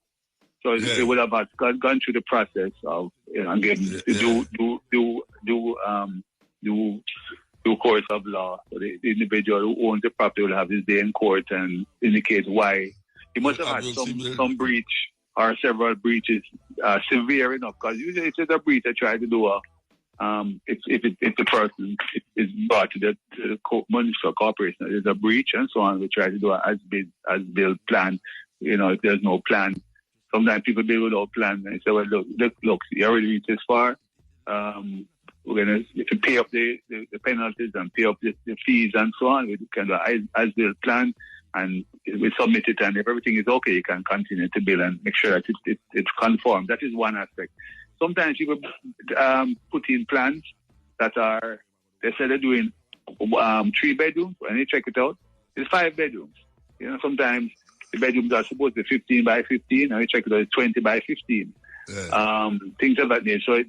S4: So it would have gone through the process of do course of law. So the individual who owns the property will have his day in court and indicate why. He must have had some breach or several breaches severe enough. Because usually if there's a breach, they try to do if the person is brought to the municipal corporation, there's a breach and so on, we try to do an as-built plan. You know, if there's no plan. Sometimes people build without plan and say, well, look, you already reached this far. We're going to pay up the penalties and pay up the fees and so on. We can do as-built plan and we submit it, and if everything is okay, you can continue to build and make sure that it's conformed. That is one aspect. Sometimes people put in plans that are, they say they're doing 3 bedrooms. When you check it out, it's 5 bedrooms. You know, sometimes the bedrooms are supposed to be 15 by 15, and you check it out, it's 20 by 15. Yeah. Things of that nature. So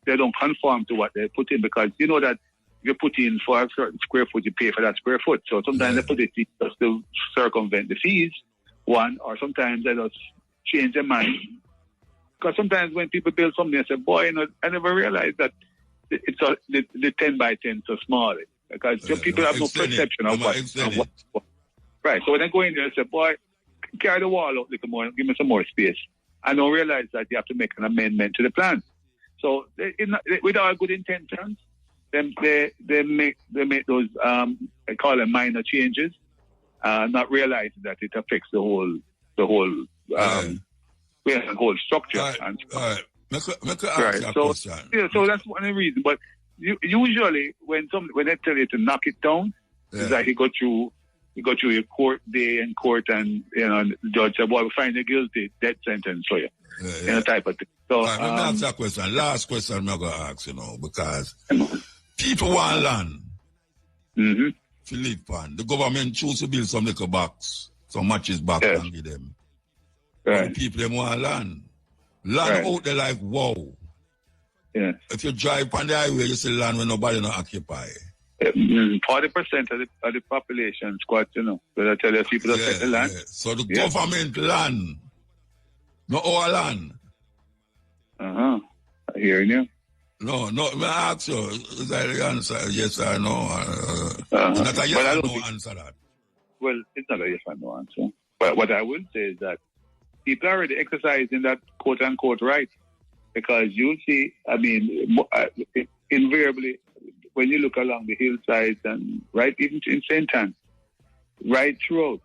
S4: they don't conform to what they put in, because you know that you put in for a certain square foot, you pay for that square foot. So sometimes they put it just to circumvent the fees, one, or sometimes they just change their mind. Because sometimes when people build something, they say, boy, you know, I never realized that the 10 by 10 so small. Because some people have no perception of what. Right. So when they go in there and say, boy, carry the wall up a little more, give me some more space. I don't realize that you have to make an amendment to the plan. So with our good intentions, they make those I call them minor changes, not realizing that it affects the whole structure.
S1: All right.
S4: So that's one of the reasons. But usually when they tell you to knock it down, it's like you go through your court day in court, and you know the judge said, "Boy, we find you guilty, death sentence for you." You know, type of thing. So,
S1: let me ask that question. Last question I'm going to ask, you know, because people want land to live on. The government choose to build some little box, some matches box and give them. Right. The people them want land. Land out there like wow.
S4: Yeah.
S1: If you drive on the highway, you see land where nobody not occupy.
S4: 40% of the population squat, you know. So I tell you, people that take the land.
S1: Yeah. So the government land, not our land.
S4: I hear you.
S1: No, I ask you, is that the answer? Yes or no? Not a yes or no answer that.
S4: Well, it's not a yes or no answer. But what I will say is that people are already exercising that quote-unquote right. Because you'll see, I mean, invariably, when you look along the hillsides and right even in St. Anne, right throughout,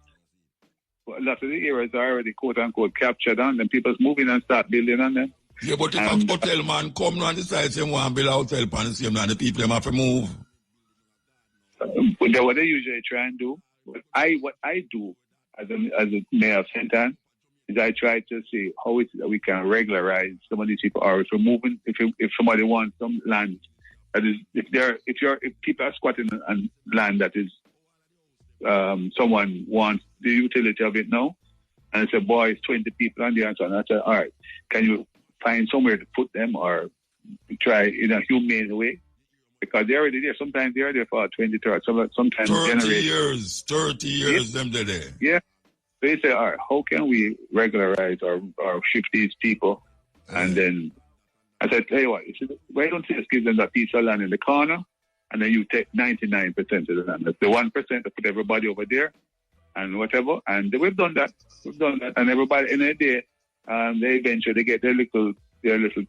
S4: a lot of the areas are already quote-unquote captured on them. People's moving and start building on them.
S1: Yeah, but if a hotel man come and decide they want to build a hotel pan the same land, the people have to move.
S4: What they usually try and do, what I do as a mayor of St. Anne, is I try to see how it is that we can regularize some of these people, or if we're moving, if somebody wants some land, that is, if people are squatting on land that is someone wants the utility of it now, And I said, boys, 20 people on there and so on. And I said, all right, can you find somewhere to put them or try in a humane way? Because they're already there. Sometimes they're there for 20, 30, sometimes
S1: 30 years, them they're there.
S4: Yeah. So they say, all right, how can we regularize or shift these people? And then I said, tell you what, why don't you just give them that piece of land in the corner and then you take 99% of the land. That's the 1% to put everybody over there and whatever. And we've done that. And everybody in a day, they eventually get their little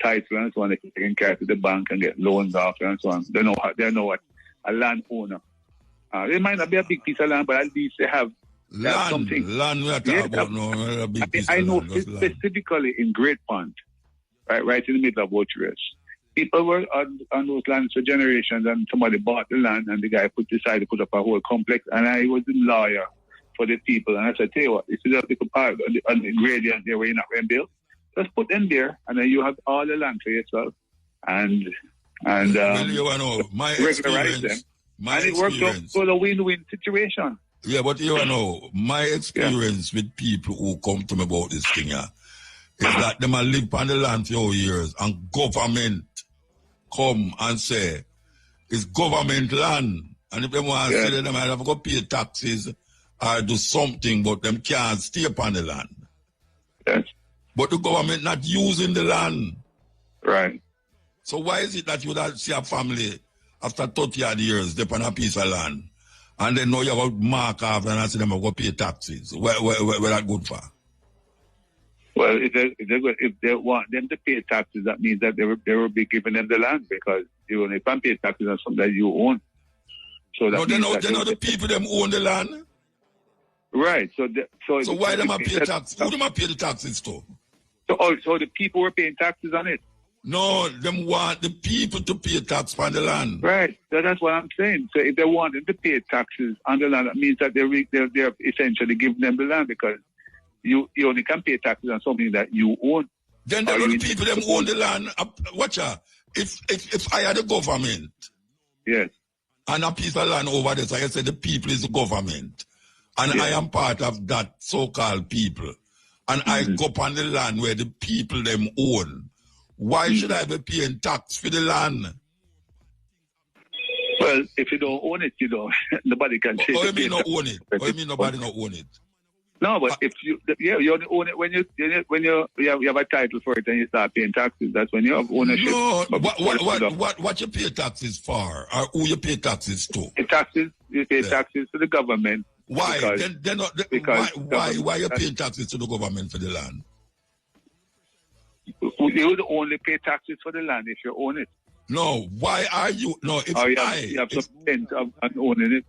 S4: title and so on. They can carry to the bank and get loans off and so on. They know what a landowner. It might not be a big piece of land, but at least they have something.
S1: Land we are talking about, no, a big piece
S4: I
S1: of
S4: know
S1: land,
S4: specifically in Great Pond, right in the middle of Ocherous. People were on those lands for generations, and somebody bought the land, and the guy decided to put up a whole complex. And I was the lawyer for the people, and I said, tell you what, this is a little part on the gradient there where you're not going to build. Just put them there, and then you have all the land for yourself, and
S1: well, you know, my
S4: regularize them. And it worked out for a win-win situation.
S1: Yeah, but you know, my experience with people who come to me about this thing is that them a live on the land for years, and government come and say it's government land, and if they want to say they might have to pay taxes or do something, but them can't stay upon the land.
S4: Yes.
S1: But the government not using the land.
S4: Right.
S1: So why is it that you would see a family after 30 odd years they on a piece of land, and then now you have a mark off and I see them go pay taxes? Where that good for?
S4: Well, if they want them to pay taxes, that means that they will be giving them the land, because you only can pay taxes on something that you own. So that
S1: they know the people them own the land.
S4: Right. So
S1: why them pay taxes? Who them pay the taxes to?
S4: So the people were paying taxes on it.
S1: No, them want the people to pay tax on the land.
S4: Right. That's what I'm saying. So if they want them to pay taxes on the land, that means that they're essentially giving them the land, because you only can pay taxes on something that you own.
S1: Then the people them own the land. Watch out. If I had the government,
S4: yes,
S1: and a piece of land over there, so I said the people is the government, and I am part of that so-called people, and I go up on the land where the people them own. Why should I be paying tax for the land?
S4: Well, if you don't own it, you don't. Nobody can say.
S1: What do you mean not own it? What do you mean nobody not own it?
S4: No, but if you only own it when you have a title for it and you start paying taxes. That's when you have ownership.
S1: No, what you pay taxes for, or who you pay taxes to?
S4: You pay taxes to the government.
S1: Why?
S4: Because
S1: why you paying taxes to the government for the land?
S4: You would only pay taxes for the land if you own it.
S1: No, why are you? No, if
S4: you have some sense of owning it,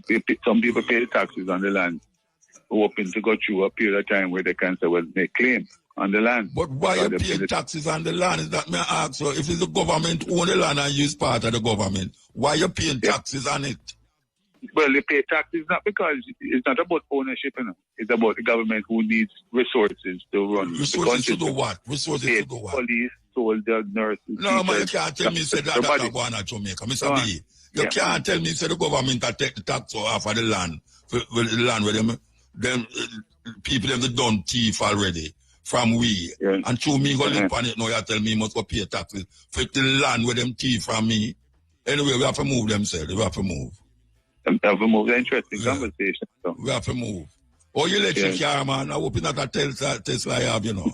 S4: because some people pay the taxes on the land, hoping to go through a period of time where they can say, well, they claim on the land.
S1: But why you pay taxes on the land? Is that me ask? So if it's the government own the land and you is part of the government, why you paying taxes on it?
S4: Well, they pay taxes not because it's not about ownership, It's about the government who needs resources to run.
S1: Resources to do what? Resources to do what?
S4: Police, soldiers, nurses.
S1: No, man, you can't tell me that going on Jamaica. Mr. B, you can't tell me the government can take the tax off of the land, for the land where them people have done thief already from we. Yeah. And through me go live on it now, you tell me must go pay taxes for the land where them thief from me. Anyway, we have to move themselves. We have to move.
S4: Interesting conversation. So.
S1: We have to move. Oh, you electric car, man. I hope you're not a Tesla you have,
S4: No,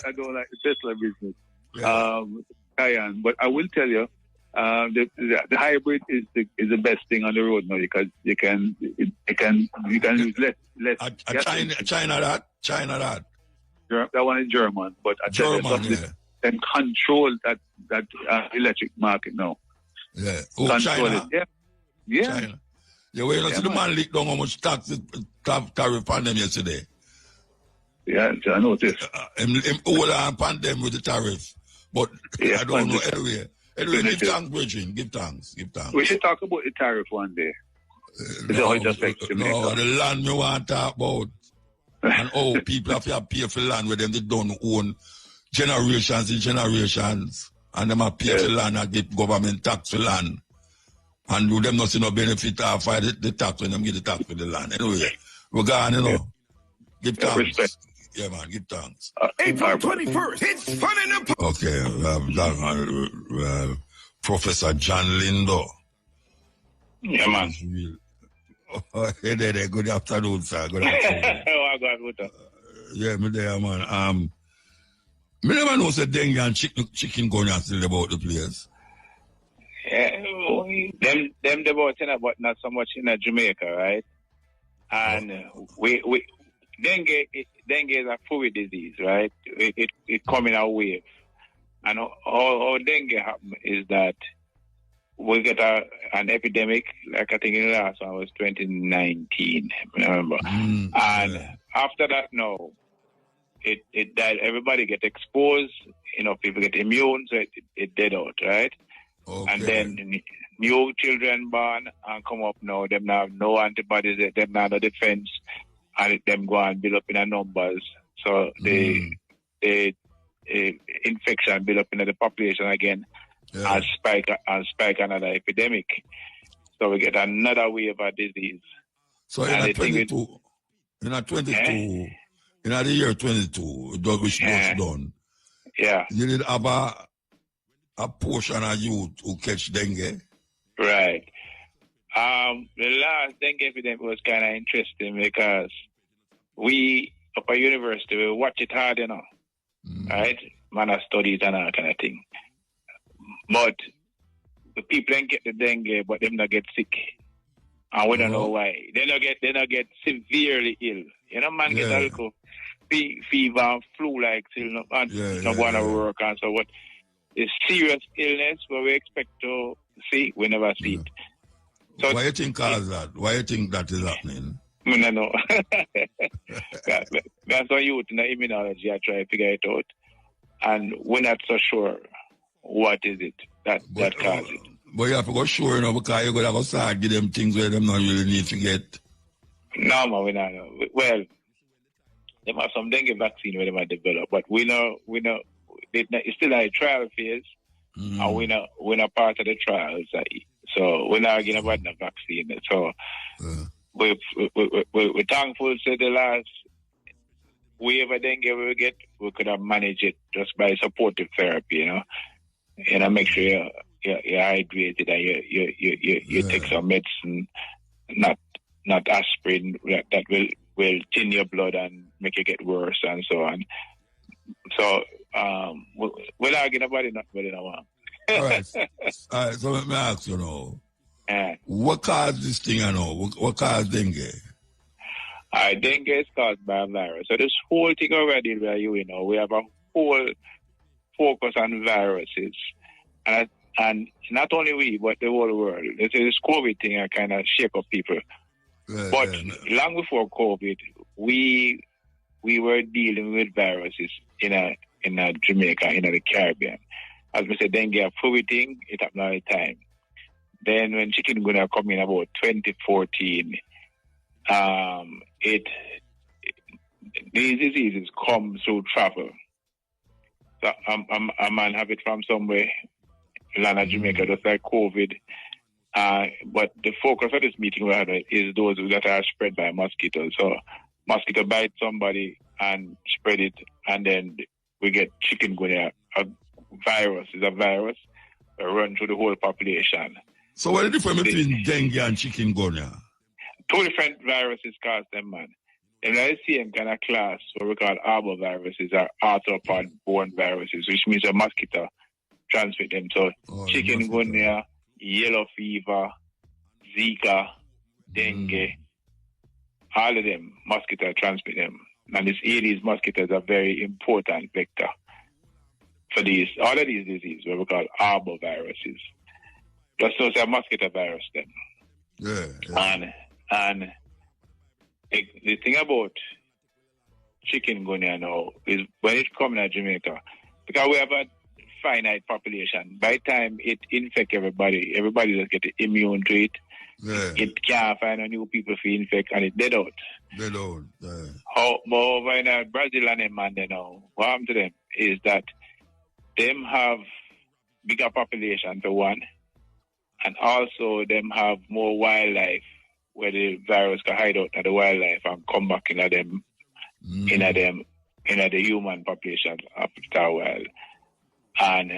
S4: I don't like the Tesla business. Yeah. But I will tell you, the hybrid is the best thing on the road now, because you can use less.
S1: China that.
S4: That one is German, but I tell you, can control that electric market now.
S1: Yeah.
S4: Control
S1: China.
S4: it. Yeah.
S1: China. Yeah, well, you see the man leaked down how much tax tariff on them yesterday.
S4: Yeah, I noticed.
S1: Him all on them with the tariff. But I don't know Anyway, give thanks, Bridget. Give thanks.
S4: We should talk about the tariff one day.
S1: No, the land me want to talk about. And people have to pay for land where them they don't own generations and generations. And them have pay for land and get government tax for land. And do them not see no benefit of the tax when them get the tax for the land. Anyway, we're gone, Give
S4: Yeah,
S1: thanks.
S4: respect.
S1: Yeah, man, give thanks.
S5: April 21st. It's fun in the
S1: Okay, Professor John Lindo.
S4: Yeah, man.
S1: Hey there, good afternoon, sir. Good afternoon.
S4: Oh, I got Muta.
S1: Yeah, me there, man. Me never know say dengue and chicken gun are still about the place.
S4: Yeah, them about but not so much in Jamaica, right? And we dengue is a fluid disease, right? It come in a wave, and all dengue happen is that we get an epidemic, like I think in the last one was 2019, I remember. After that, no, it died. Everybody get exposed, people get immune, so it dead out, right?
S1: Okay.
S4: And then new children born and come up now, them now have no antibodies, them now no defense, and them go and build up in their numbers. So the infection build up in the population again, and spike another epidemic. So we get another wave of disease.
S1: So in the year 22, which was done, you did have a portion of youth who catch dengue.
S4: Right. The last dengue epidemic was kind of interesting because we, up at university, we watch it hard, right? Man of studies and that kind of thing. But the people don't get the dengue, but them not get sick. And we don't know why. They not get severely ill. Man get a little fever and flu-like still not going to work and so what. It's serious illness where we expect to see, we never see it. So
S1: why you think cause that? Why you think that is happening?
S4: I don't know. That's why youth in the immunology I try to figure it out. And we're not so sure what is it that causes it.
S1: But you have to go sure, because you're going to go start give them things where them not really need to get.
S4: No, man, we not know. Well, they have some dengue vaccine where they might develop, but we know it's still a trial phase, and we're not part of the trials. So we're not getting about the vaccine. So we're thankful to the last wave of dengue we get, we could have managed it just by supportive therapy, make sure you're hydrated and you take some medicine, not aspirin that will thin your blood and make it get worse and so on. So we're not getting about it, not really no one.
S1: All right, so let me ask you what caused this thing, what caused dengue?
S4: Dengue is caused by a virus. So this whole thing already where we have a whole focus on viruses. And not only we, but the whole world. This COVID thing kind of shake up people. But long before COVID, we were dealing with viruses in Jamaica, in the Caribbean. As we said, dengue a fluid thing, it happened all the time. Then when chikungunya come in about 2014, these diseases come through travel. So a man have it from somewhere, land of Jamaica, just like COVID. But the focus of this meeting we had is those that are spread by mosquitoes. So mosquito bite somebody and spread it, and then we get chikungunya. A virus is a virus run through the whole population.
S1: So what is the difference between dengue and chikungunya?
S4: Two different viruses cause them, man. In the same kind of class, what we call arboviruses are arthropod-borne viruses, which means a mosquito transmit them. So chikungunya, yellow fever, Zika, dengue, all of them, mosquito transmit them. And these Aedes mosquitoes are very important vector for all of these diseases, what we call arboviruses. Just so it's a mosquito virus then.
S1: Yeah.
S4: And the thing about chikungunya now is when it comes to Jamaica, because we have a finite population, by the time it infects everybody just get immune to it.
S1: Yeah.
S4: It can't find new people to infect and it dead out.
S1: Dead out, yeah.
S4: But over in Brazil and them now, what happened to them is that them have bigger population for one, and also them have more wildlife where the virus can hide out in the wildlife and come back in them
S6: in the human population after a while. And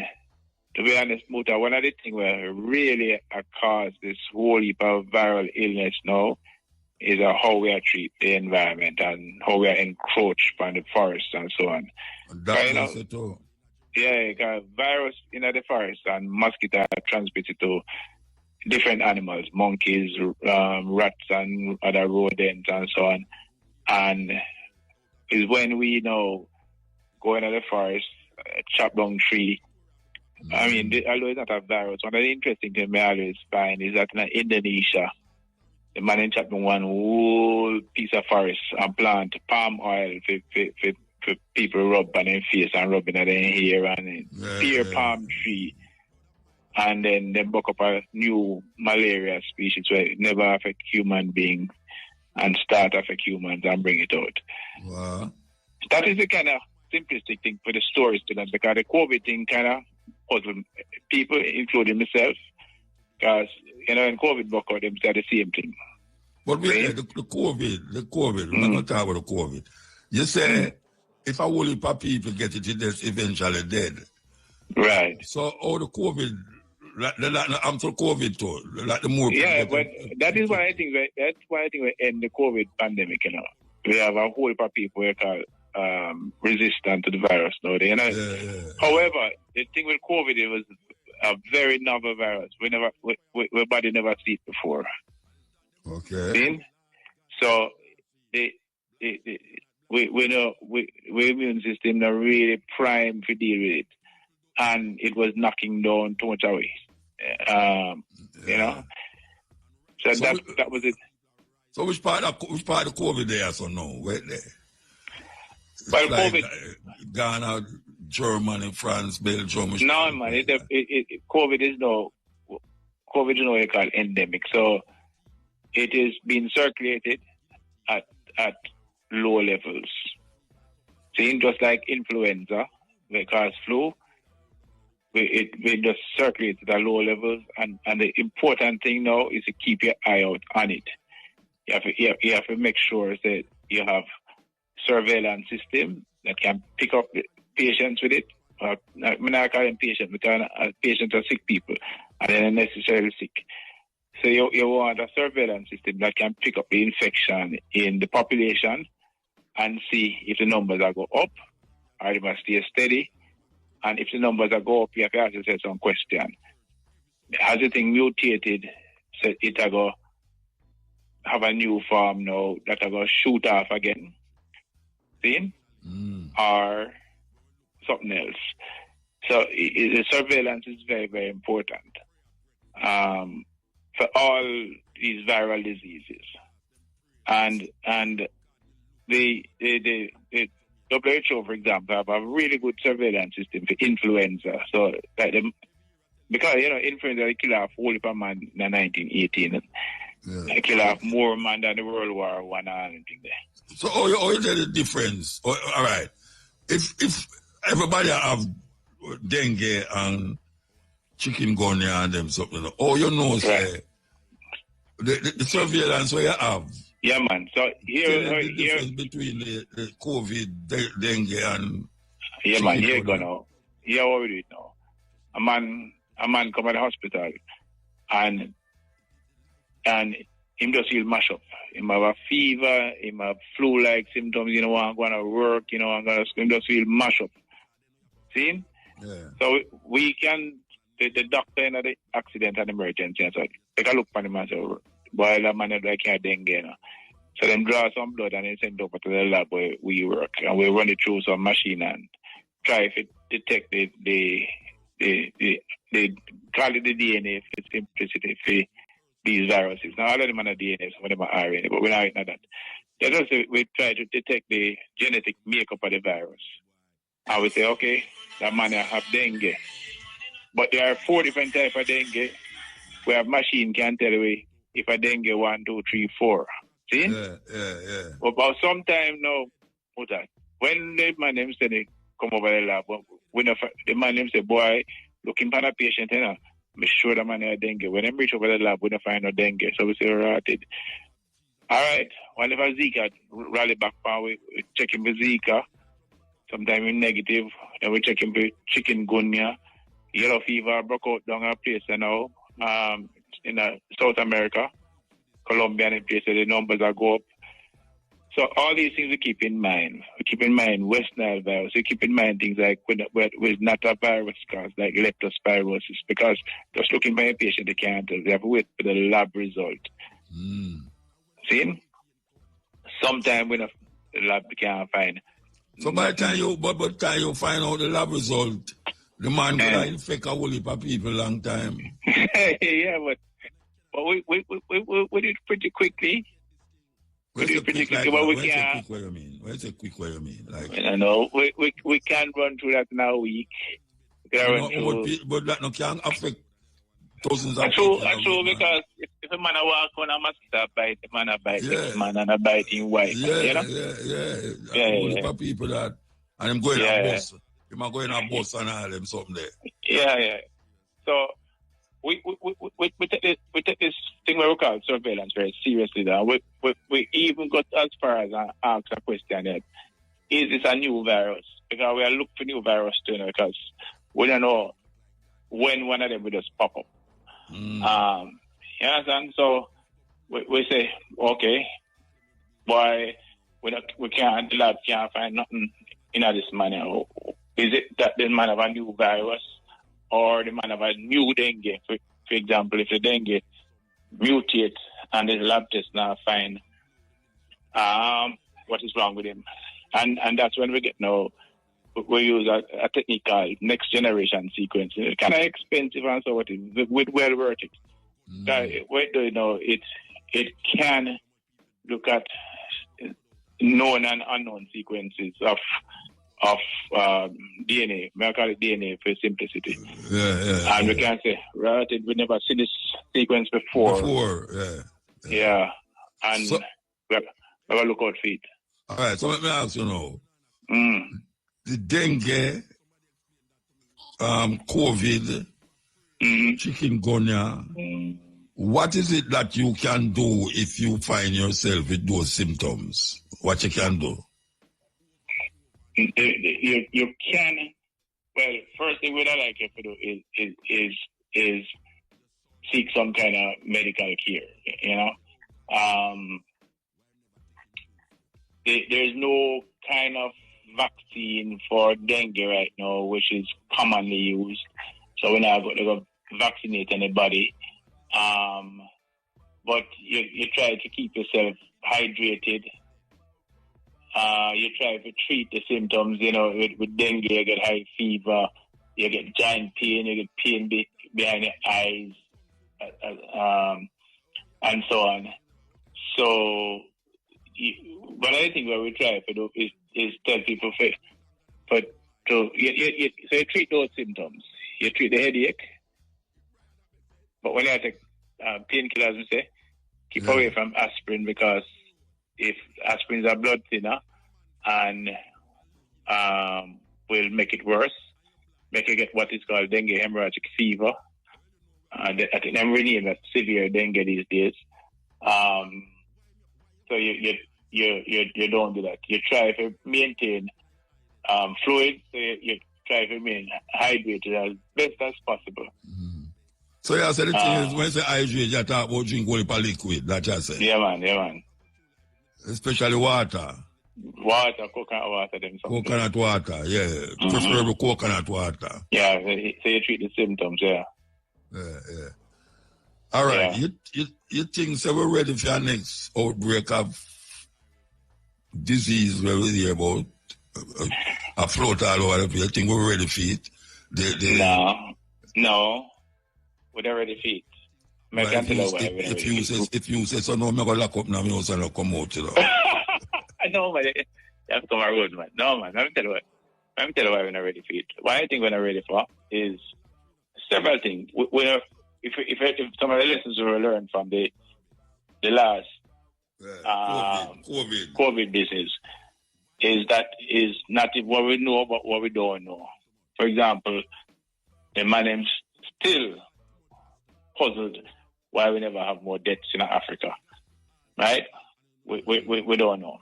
S6: to be honest, Muta, one of the things where really cause this whole heap of viral illness now is how we are treat the environment and how we are encroached by the forest and so on.
S1: That is it too.
S6: Yeah, because virus in the forest and mosquito are transmitted to different animals, monkeys, rats, and other rodents and so on. And is when we go into the forest, chop down tree. I mean, although it's not a virus, one of the interesting things I always find is that in Indonesia, the man in chop down one whole piece of forest and plant palm oil for people rub on their face and rubbing at their hair and spear palm tree. And then they buck up a new malaria species where it never affect human beings and start affect humans and bring it out.
S1: Wow.
S6: That is the kind of simplistic thing for the stories to them, because the COVID thing kind of puzzle people, including myself, because, in COVID buck out, them say the same thing.
S1: But wait, the COVID, we're not going to talk about the COVID. You say, if a whole heap of people get it, it's eventually dead.
S6: Right.
S1: So, the COVID, I'm to COVID too, like the more.
S6: Yeah, but that is why I think we end the COVID pandemic. We have a whole heap of people who are resistant to the virus now. However, the thing with COVID, it was a very novel virus. We body never seen it before.
S1: Okay.
S6: So we know we immune system are really primed to deal with it, and it was knocking down too much away. So that was it.
S1: So which part of COVID there? So no, wait there.
S6: Well,
S1: like
S6: COVID,
S1: Ghana, Germany, France, Belgium.
S6: No, man. COVID is no what you call endemic. So it is being circulated at low levels. See, just like influenza, because flu, we just circulate at low levels, and the important thing now is to keep your eye out on it. You have to make sure that you have surveillance system that can pick up the patients with it. I'm not calling patients because patients are sick people and they're not necessarily sick. So you want a surveillance system that can pick up the infection in the population and see if the numbers are go up or they must stay steady. And if the numbers are go up, you have to ask yourself some question. Has the thing mutated so it will go have a new form now that will go shoot off again? See? Or something else. So the surveillance is very, very important for all these viral diseases. And the WHO, for example, have a really good surveillance system for influenza. So like because influenza killed off whole heap of man in 1918. It killed off more man than the World War I and everything there.
S1: So how is the difference? All right. If everybody have dengue and chikungunya and them something, say the surveillance where you have.
S6: Yeah, man. So here
S1: the difference between the COVID, dengue, and
S6: yeah, man. Here you go now. Here what we do it now. A man come to the hospital and him just feel mash up. Him have a fever, him have flu-like symptoms, I'm going to work, him just feel mash up. See?
S1: Yeah.
S6: So we can, the doctor in the accident and emergency, and so take a look at him and say, boy, that man like he had dengue, So then draw some blood and then send it over to the lab where we work. And we run it through some machine and try if it detect the call it the DNA, if it's implicit, for these viruses. Now, all of them are DNA, some of them are RNA, but we're not like that. That's also, we try to detect the genetic makeup of the virus. And we say, okay, that man have dengue. But there are 4 different types of dengue where a machine can tell you if a dengue 1, 2, 3, 4. See?
S1: Yeah.
S6: But about some time now, when the man them say they come over the lab, the man them say, boy, looking for a patient, I'm sure the man had dengue. When they reach over the lab, we don't find no dengue. So we say, right. All right. Whenever Zika rally back power, we checking for Zika. Sometimes we're negative. Then we checking for chikungunya. Yellow fever broke out down our place now. In South America, Colombia and places, the numbers are go up. So all these things we keep in mind. We keep in mind West Nile virus. We keep in mind things like with Mutabaruka Steppin, like leptospirosis, because just looking by a patient, they can't tell. They have to wait for the lab result. See? Sometimes when the lab can't find.
S1: So by the time you find out the lab result, the man gonna infect a whole heap of people long time.
S6: Yeah, but we did it pretty quickly.
S1: What's a quick what you mean? Like,
S6: I don't know. We can't run through that in a week.
S1: But that no can affect thousands of
S6: people.
S1: That's
S6: true, because if a man walk on a mosquito bite, the man a bite next man and a bite in white. You know?
S1: Yeah. A whole heap of people that, and I'm going a bus. You are going a bus and all them something there.
S6: Yeah. So we take this thing where we call surveillance very seriously now. We even got as far as ask a question that is this a new virus? Because we are looking for new virus too, because we don't know when one of them will just pop up. You understand? So we say, okay, why we can't, the lab can't find nothing in this manner. Is it that the man have a new virus or the man have a new dengue? For example, if the dengue mutate and the lab test now find what is wrong with him. And that's when we get we use a technique called next generation sequencing. It's kind of expensive and so what is well worth it. It can look at known and unknown sequences of DNA. I call it DNA for simplicity. And we can say, right, we never seen this sequence before. Yeah. And so, we have to look out for it.
S1: All right, so let me ask you now. The dengue, COVID, chikungunya, what is it that you can do if you find yourself with those symptoms? What you can do?
S6: You can, well, first thing what I like you to do is seek some kind of medical care, There's no kind of vaccine for dengue right now, which is commonly used. So we're not going to vaccinate anybody. But you try to keep yourself hydrated. You try to treat the symptoms, with dengue, you get high fever, you get giant pain, you get pain behind your eyes, and so on. So, but I think what we try to do is tell people so you treat those symptoms. You treat the headache, but when you take painkillers, we say, keep away from aspirin, because if aspirin is a blood thinner and will make it worse, make you get what is called dengue hemorrhagic fever. I think I'm renaming that severe dengue these days. So you don't do that. You try to maintain fluid. So you try to remain hydrated as best as possible.
S1: So the thing is, when you say hydrate, you talk about drink only liquid. That's what you say.
S6: Yeah, man.
S1: Especially water.
S6: Water, coconut water,
S1: Coconut water, yeah. Preferable coconut water.
S6: Yeah, so you treat the symptoms, yeah.
S1: All right. Yeah. You think so we're ready for our next outbreak of disease where we hear about a float all over the place? You think we're ready for it?
S6: No. We're not ready for it.
S1: If you say so, no, I'm going to lock up now, I'm going to come out,
S6: No, man. You have to come on road, man. No, man. Let me tell you why we're not ready for it. Why I think we're not ready for is several things. If some of the lessons we learned from the last COVID business is not what we know, but what we don't know. For example, the man is still puzzled why we never have more deaths in Africa, right? We don't know.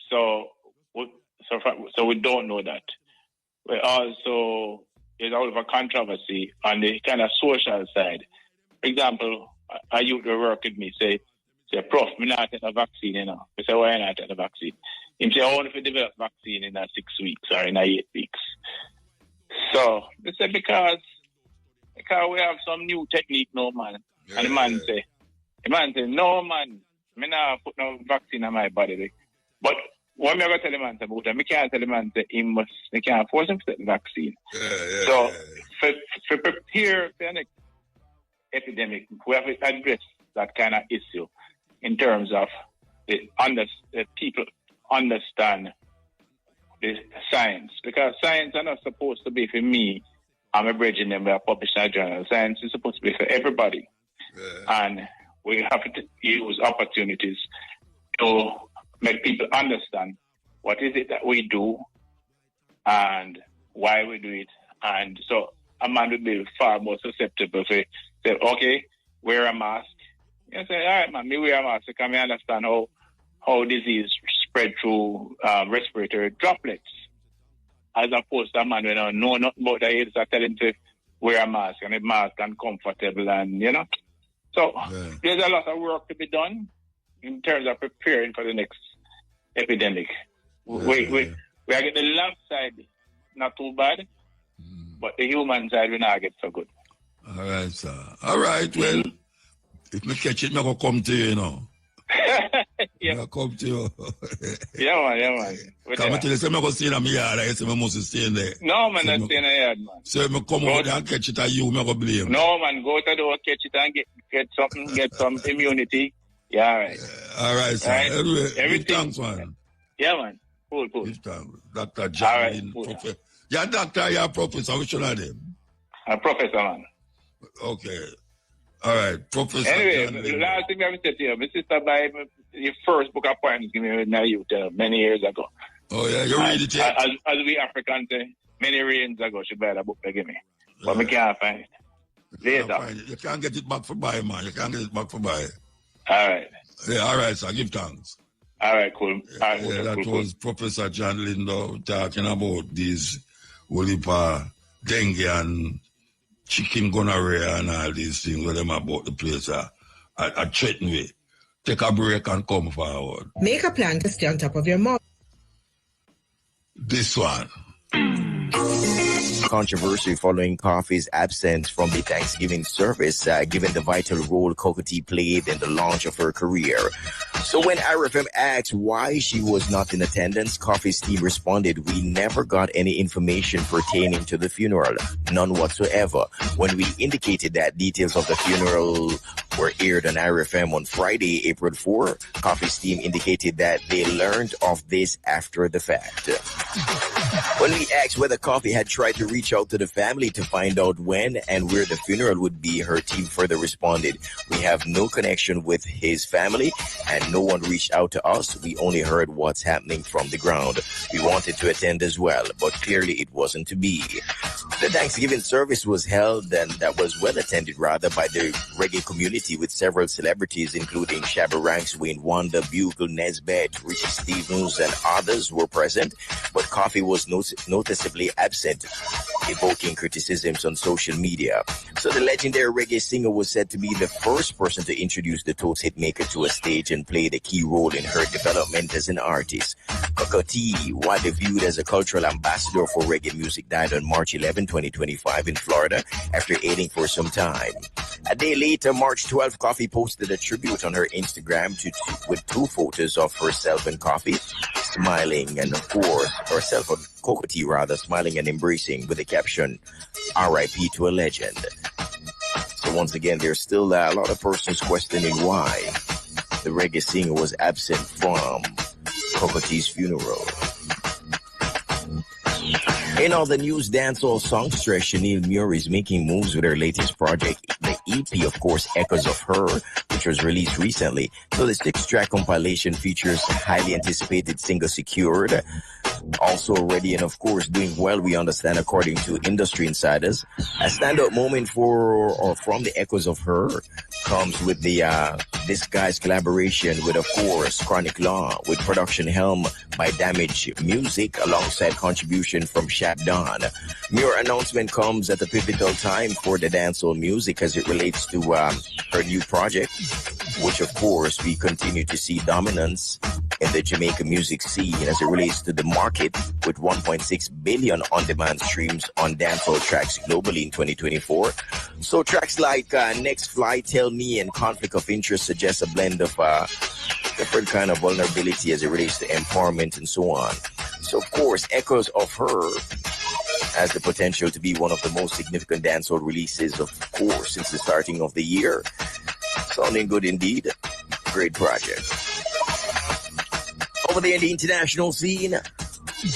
S6: So we don't know that. We also, there's all of a controversy on the kind of social side. For example, a youth will work with me, say, Prof, I'm not taking a vaccine, you know. I say, why not taking a vaccine? He say, I want to develop vaccine in 6 weeks or in 8 weeks. So, they say, because we have some new technique now, man. And the man say, no, man, I'm not put no vaccine on my body. But what am I going to tell the man about it? I can't tell the man that I can't force him to take the vaccine. So, for prepare for the next epidemic, we have to address that kind of issue in terms of the people understand the science. Because science is not supposed to be for me. I'm abridging them by publishing a journal. Science is supposed to be for everybody. And we have to use opportunities to make people understand what is it that we do and why we do it. And so a man would be far more susceptible to say, okay, wear a mask. You say, all right, man, me wear a mask because I understand how disease spread through respiratory droplets. As opposed to a man who don't know nothing about that, I tell him to wear a mask and a mask uncomfortable and, you know. So there's a lot of work to be done in terms of preparing for the next epidemic. We are getting the love side not too bad, but the human side we not get so good.
S1: All right, sir. All right, well, if me catch it, me go come to you, you know.
S6: Yeah.
S1: I come to you.
S6: Yeah, man.
S1: Come tell you, say me go stay in my yard. I say me must stay in there.
S6: No, man, not stay in the yard, man.
S1: So me come out there and catch it, and you me go blame.
S6: No, man, go to the door, catch it, and get some immunity. Yeah, all right.
S1: All right, sir.
S6: Right.
S1: Anyway,
S6: Everything.
S1: thanks, man.
S6: Yeah, man. Cool.
S1: Dr. John.
S6: All right, cool.
S1: Yeah, doctor, you're a professor. Which one of them?
S6: A professor, man.
S1: Okay. All right, Professor.
S6: Anyway,
S1: John
S6: last thing I said to you, my sister buy your first book of poems give me now you many years ago.
S1: Oh yeah, you read it yet?
S6: As we Africans say, many rains ago she buy that book to give me. But I can't find it. Later.
S1: You can't get it back for buy, man. You can't get it back for buy.
S6: All right.
S1: Yeah, all right, sir. Give thanks.
S6: All right, cool. All right,
S1: that
S6: cool.
S1: was Professor John Lindo talking about these Wolipa, dengue and chicken gonorrhea and all these things with them about the place. I threaten me. Take a break and come forward.
S7: Make a plan to stay on top of your mouth.
S1: This one.
S8: Controversy following Coffee's absence from the Thanksgiving service, given the vital role Cocoa Tea played in the launch of her career. So when RFM asked why she was not in attendance, Coffee's team responded, "We never got any information pertaining to the funeral, none whatsoever. When we indicated that details of the funeral were aired on RFM on Friday, April 4, Coffee's team indicated that they learned of this after the fact." When we asked whether Coffee had tried to reach out to the family to find out when and where the funeral would be, her team further responded, "We have no connection with his family and no one reached out to us. We only heard what's happening from the ground. We wanted to attend as well, but clearly it wasn't to be." The Thanksgiving service was held, and that was well attended rather by the reggae community, with several celebrities including Shabba Ranks, Wayne Wonder, Bugle, Nesbeth, Richie Stevens and others were present, but Coffee was noticeably absent, evoking criticisms on social media. So the legendary reggae singer was said to be the first person to introduce the Toast hitmaker to a stage and played a key role in her development as an artist. Cocoa Tea, widely viewed as a cultural ambassador for reggae music, died on March 11, 2025 in Florida after ailing for some time. A day later, March 12, Coffee posted a tribute on her Instagram with two photos of herself and Coffee smiling, and of course, herself and Cocoa Tea rather, smiling and embracing, with the caption, "RIP to a legend." So once again, there's still a lot of persons questioning why the reggae singer was absent from Cocoa Tea's funeral. In all the news, dancehall songstress Chanel Muir is making moves with her latest project. The EP, of course, Echoes of Her, which was released recently. So the 6-track compilation features highly anticipated single Secured, also ready and, of course, doing well, we understand, according to industry insiders. A standout moment from the Echoes of Her comes with the This guy's collaboration with, of course, Chronic Law, with production helm by Damage Music, alongside contribution from Shaq Don. Muir announcement comes at a pivotal time for the dancehall music as it relates to her new project, which, of course, we continue to see dominance in the Jamaica music scene as it relates to the market, with 1.6 billion on-demand streams on dancehall tracks globally in 2024. So tracks like Next Flight, Tell Me, and Conflict of Interest suggest a blend of different kind of vulnerability as it relates to empowerment and so on. So, of course, echoes of her has the potential to be one of the most significant dancehall releases, of course, since the starting of the year. Sounding good indeed. Great project. Over there in the international scene,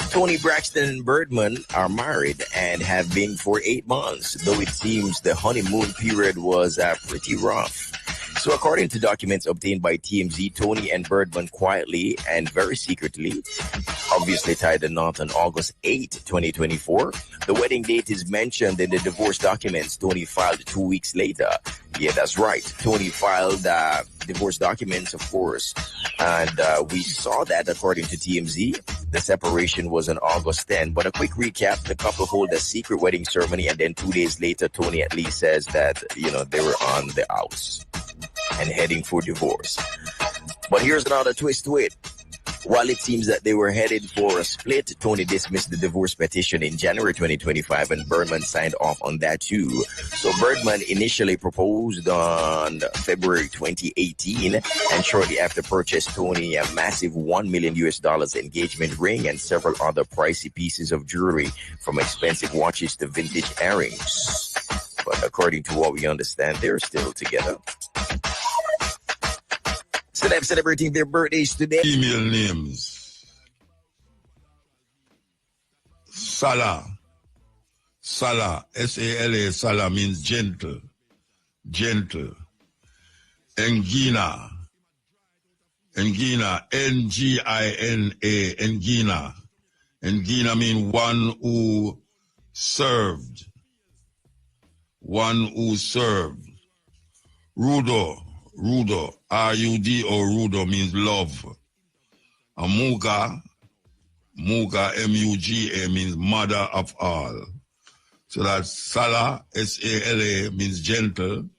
S8: Tony Braxton and Birdman are married and have been for 8 months, though it seems the honeymoon period was pretty rough. So according to documents obtained by TMZ, Tony and Birdman quietly and very secretly obviously tied the knot on August 8, 2024. The wedding date is mentioned in the divorce documents Tony filed 2 weeks later. Yeah, that's right. Tony filed divorce documents, of course. And we saw that according to TMZ. The separation was on August 10. But a quick recap, the couple hold a secret wedding ceremony, and then 2 days later, Tony at least says that, they were on the outs and heading for divorce. But here's another twist to it. While it seems that they were headed for a split, Tony dismissed the divorce petition in January 2025, and Birdman signed off on that too. So Birdman initially proposed on February 2018, and shortly after purchased Tony a massive $1 million engagement ring and several other pricey pieces of jewelry, from expensive watches to vintage earrings. But according to what we understand, they're still together. So they're celebrating their birthdays today.
S1: Female names. Salah. Salah. S-A-L-A. Salah means gentle. Gentle. Engina. Engina. N-G-I-N-A. Engina. Engina means one who served. One who served. Rudo. Rudo, R-U-D-O, Rudo means love. Muga, M-U-G-A, means mother of all. So that's Salah, S-A-L-A, means gentle.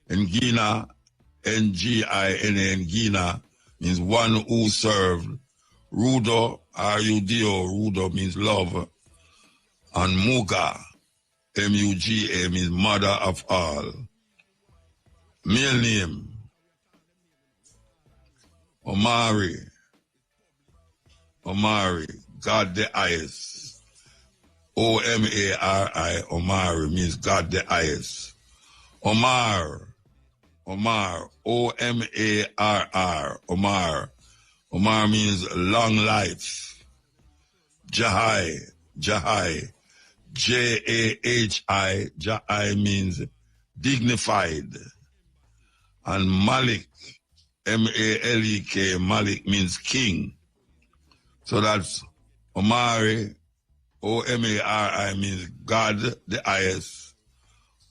S1: And Gina, N-G-I-N-A, Ngina, means one who served. Rudo, R-U-D-O, Rudo means love. And Muga, M-U-G-A, means mother of all. Male name, Omari, God the highest. O-M-A-R-I, Omari means God the highest. Omar, O-M-A-R-R, Omar means long life. Jahai, J-A-H-I, Jahai means dignified. And Malik, M-A-L-E-K, Malik means king. So that's Omari, O-M-A-R-I means God the highest.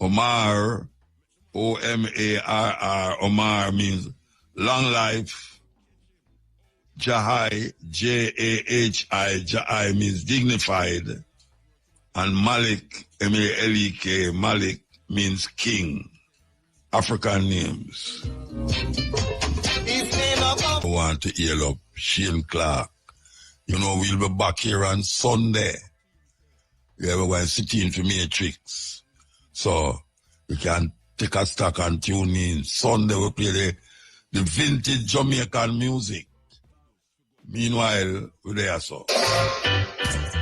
S1: Omar, O-M-A-R-R, Omar means long life. Jahai, J-A-H-I, Jahai means dignified. And Malik, M-A-L-E-K, Malik means king. African names. I want to hear up Shane Clark. We'll be back here on Sunday. We're going to sit in for Matrix. So you can take a stock and tune in. Sunday we play the vintage Jamaican music. Meanwhile, we're there, so.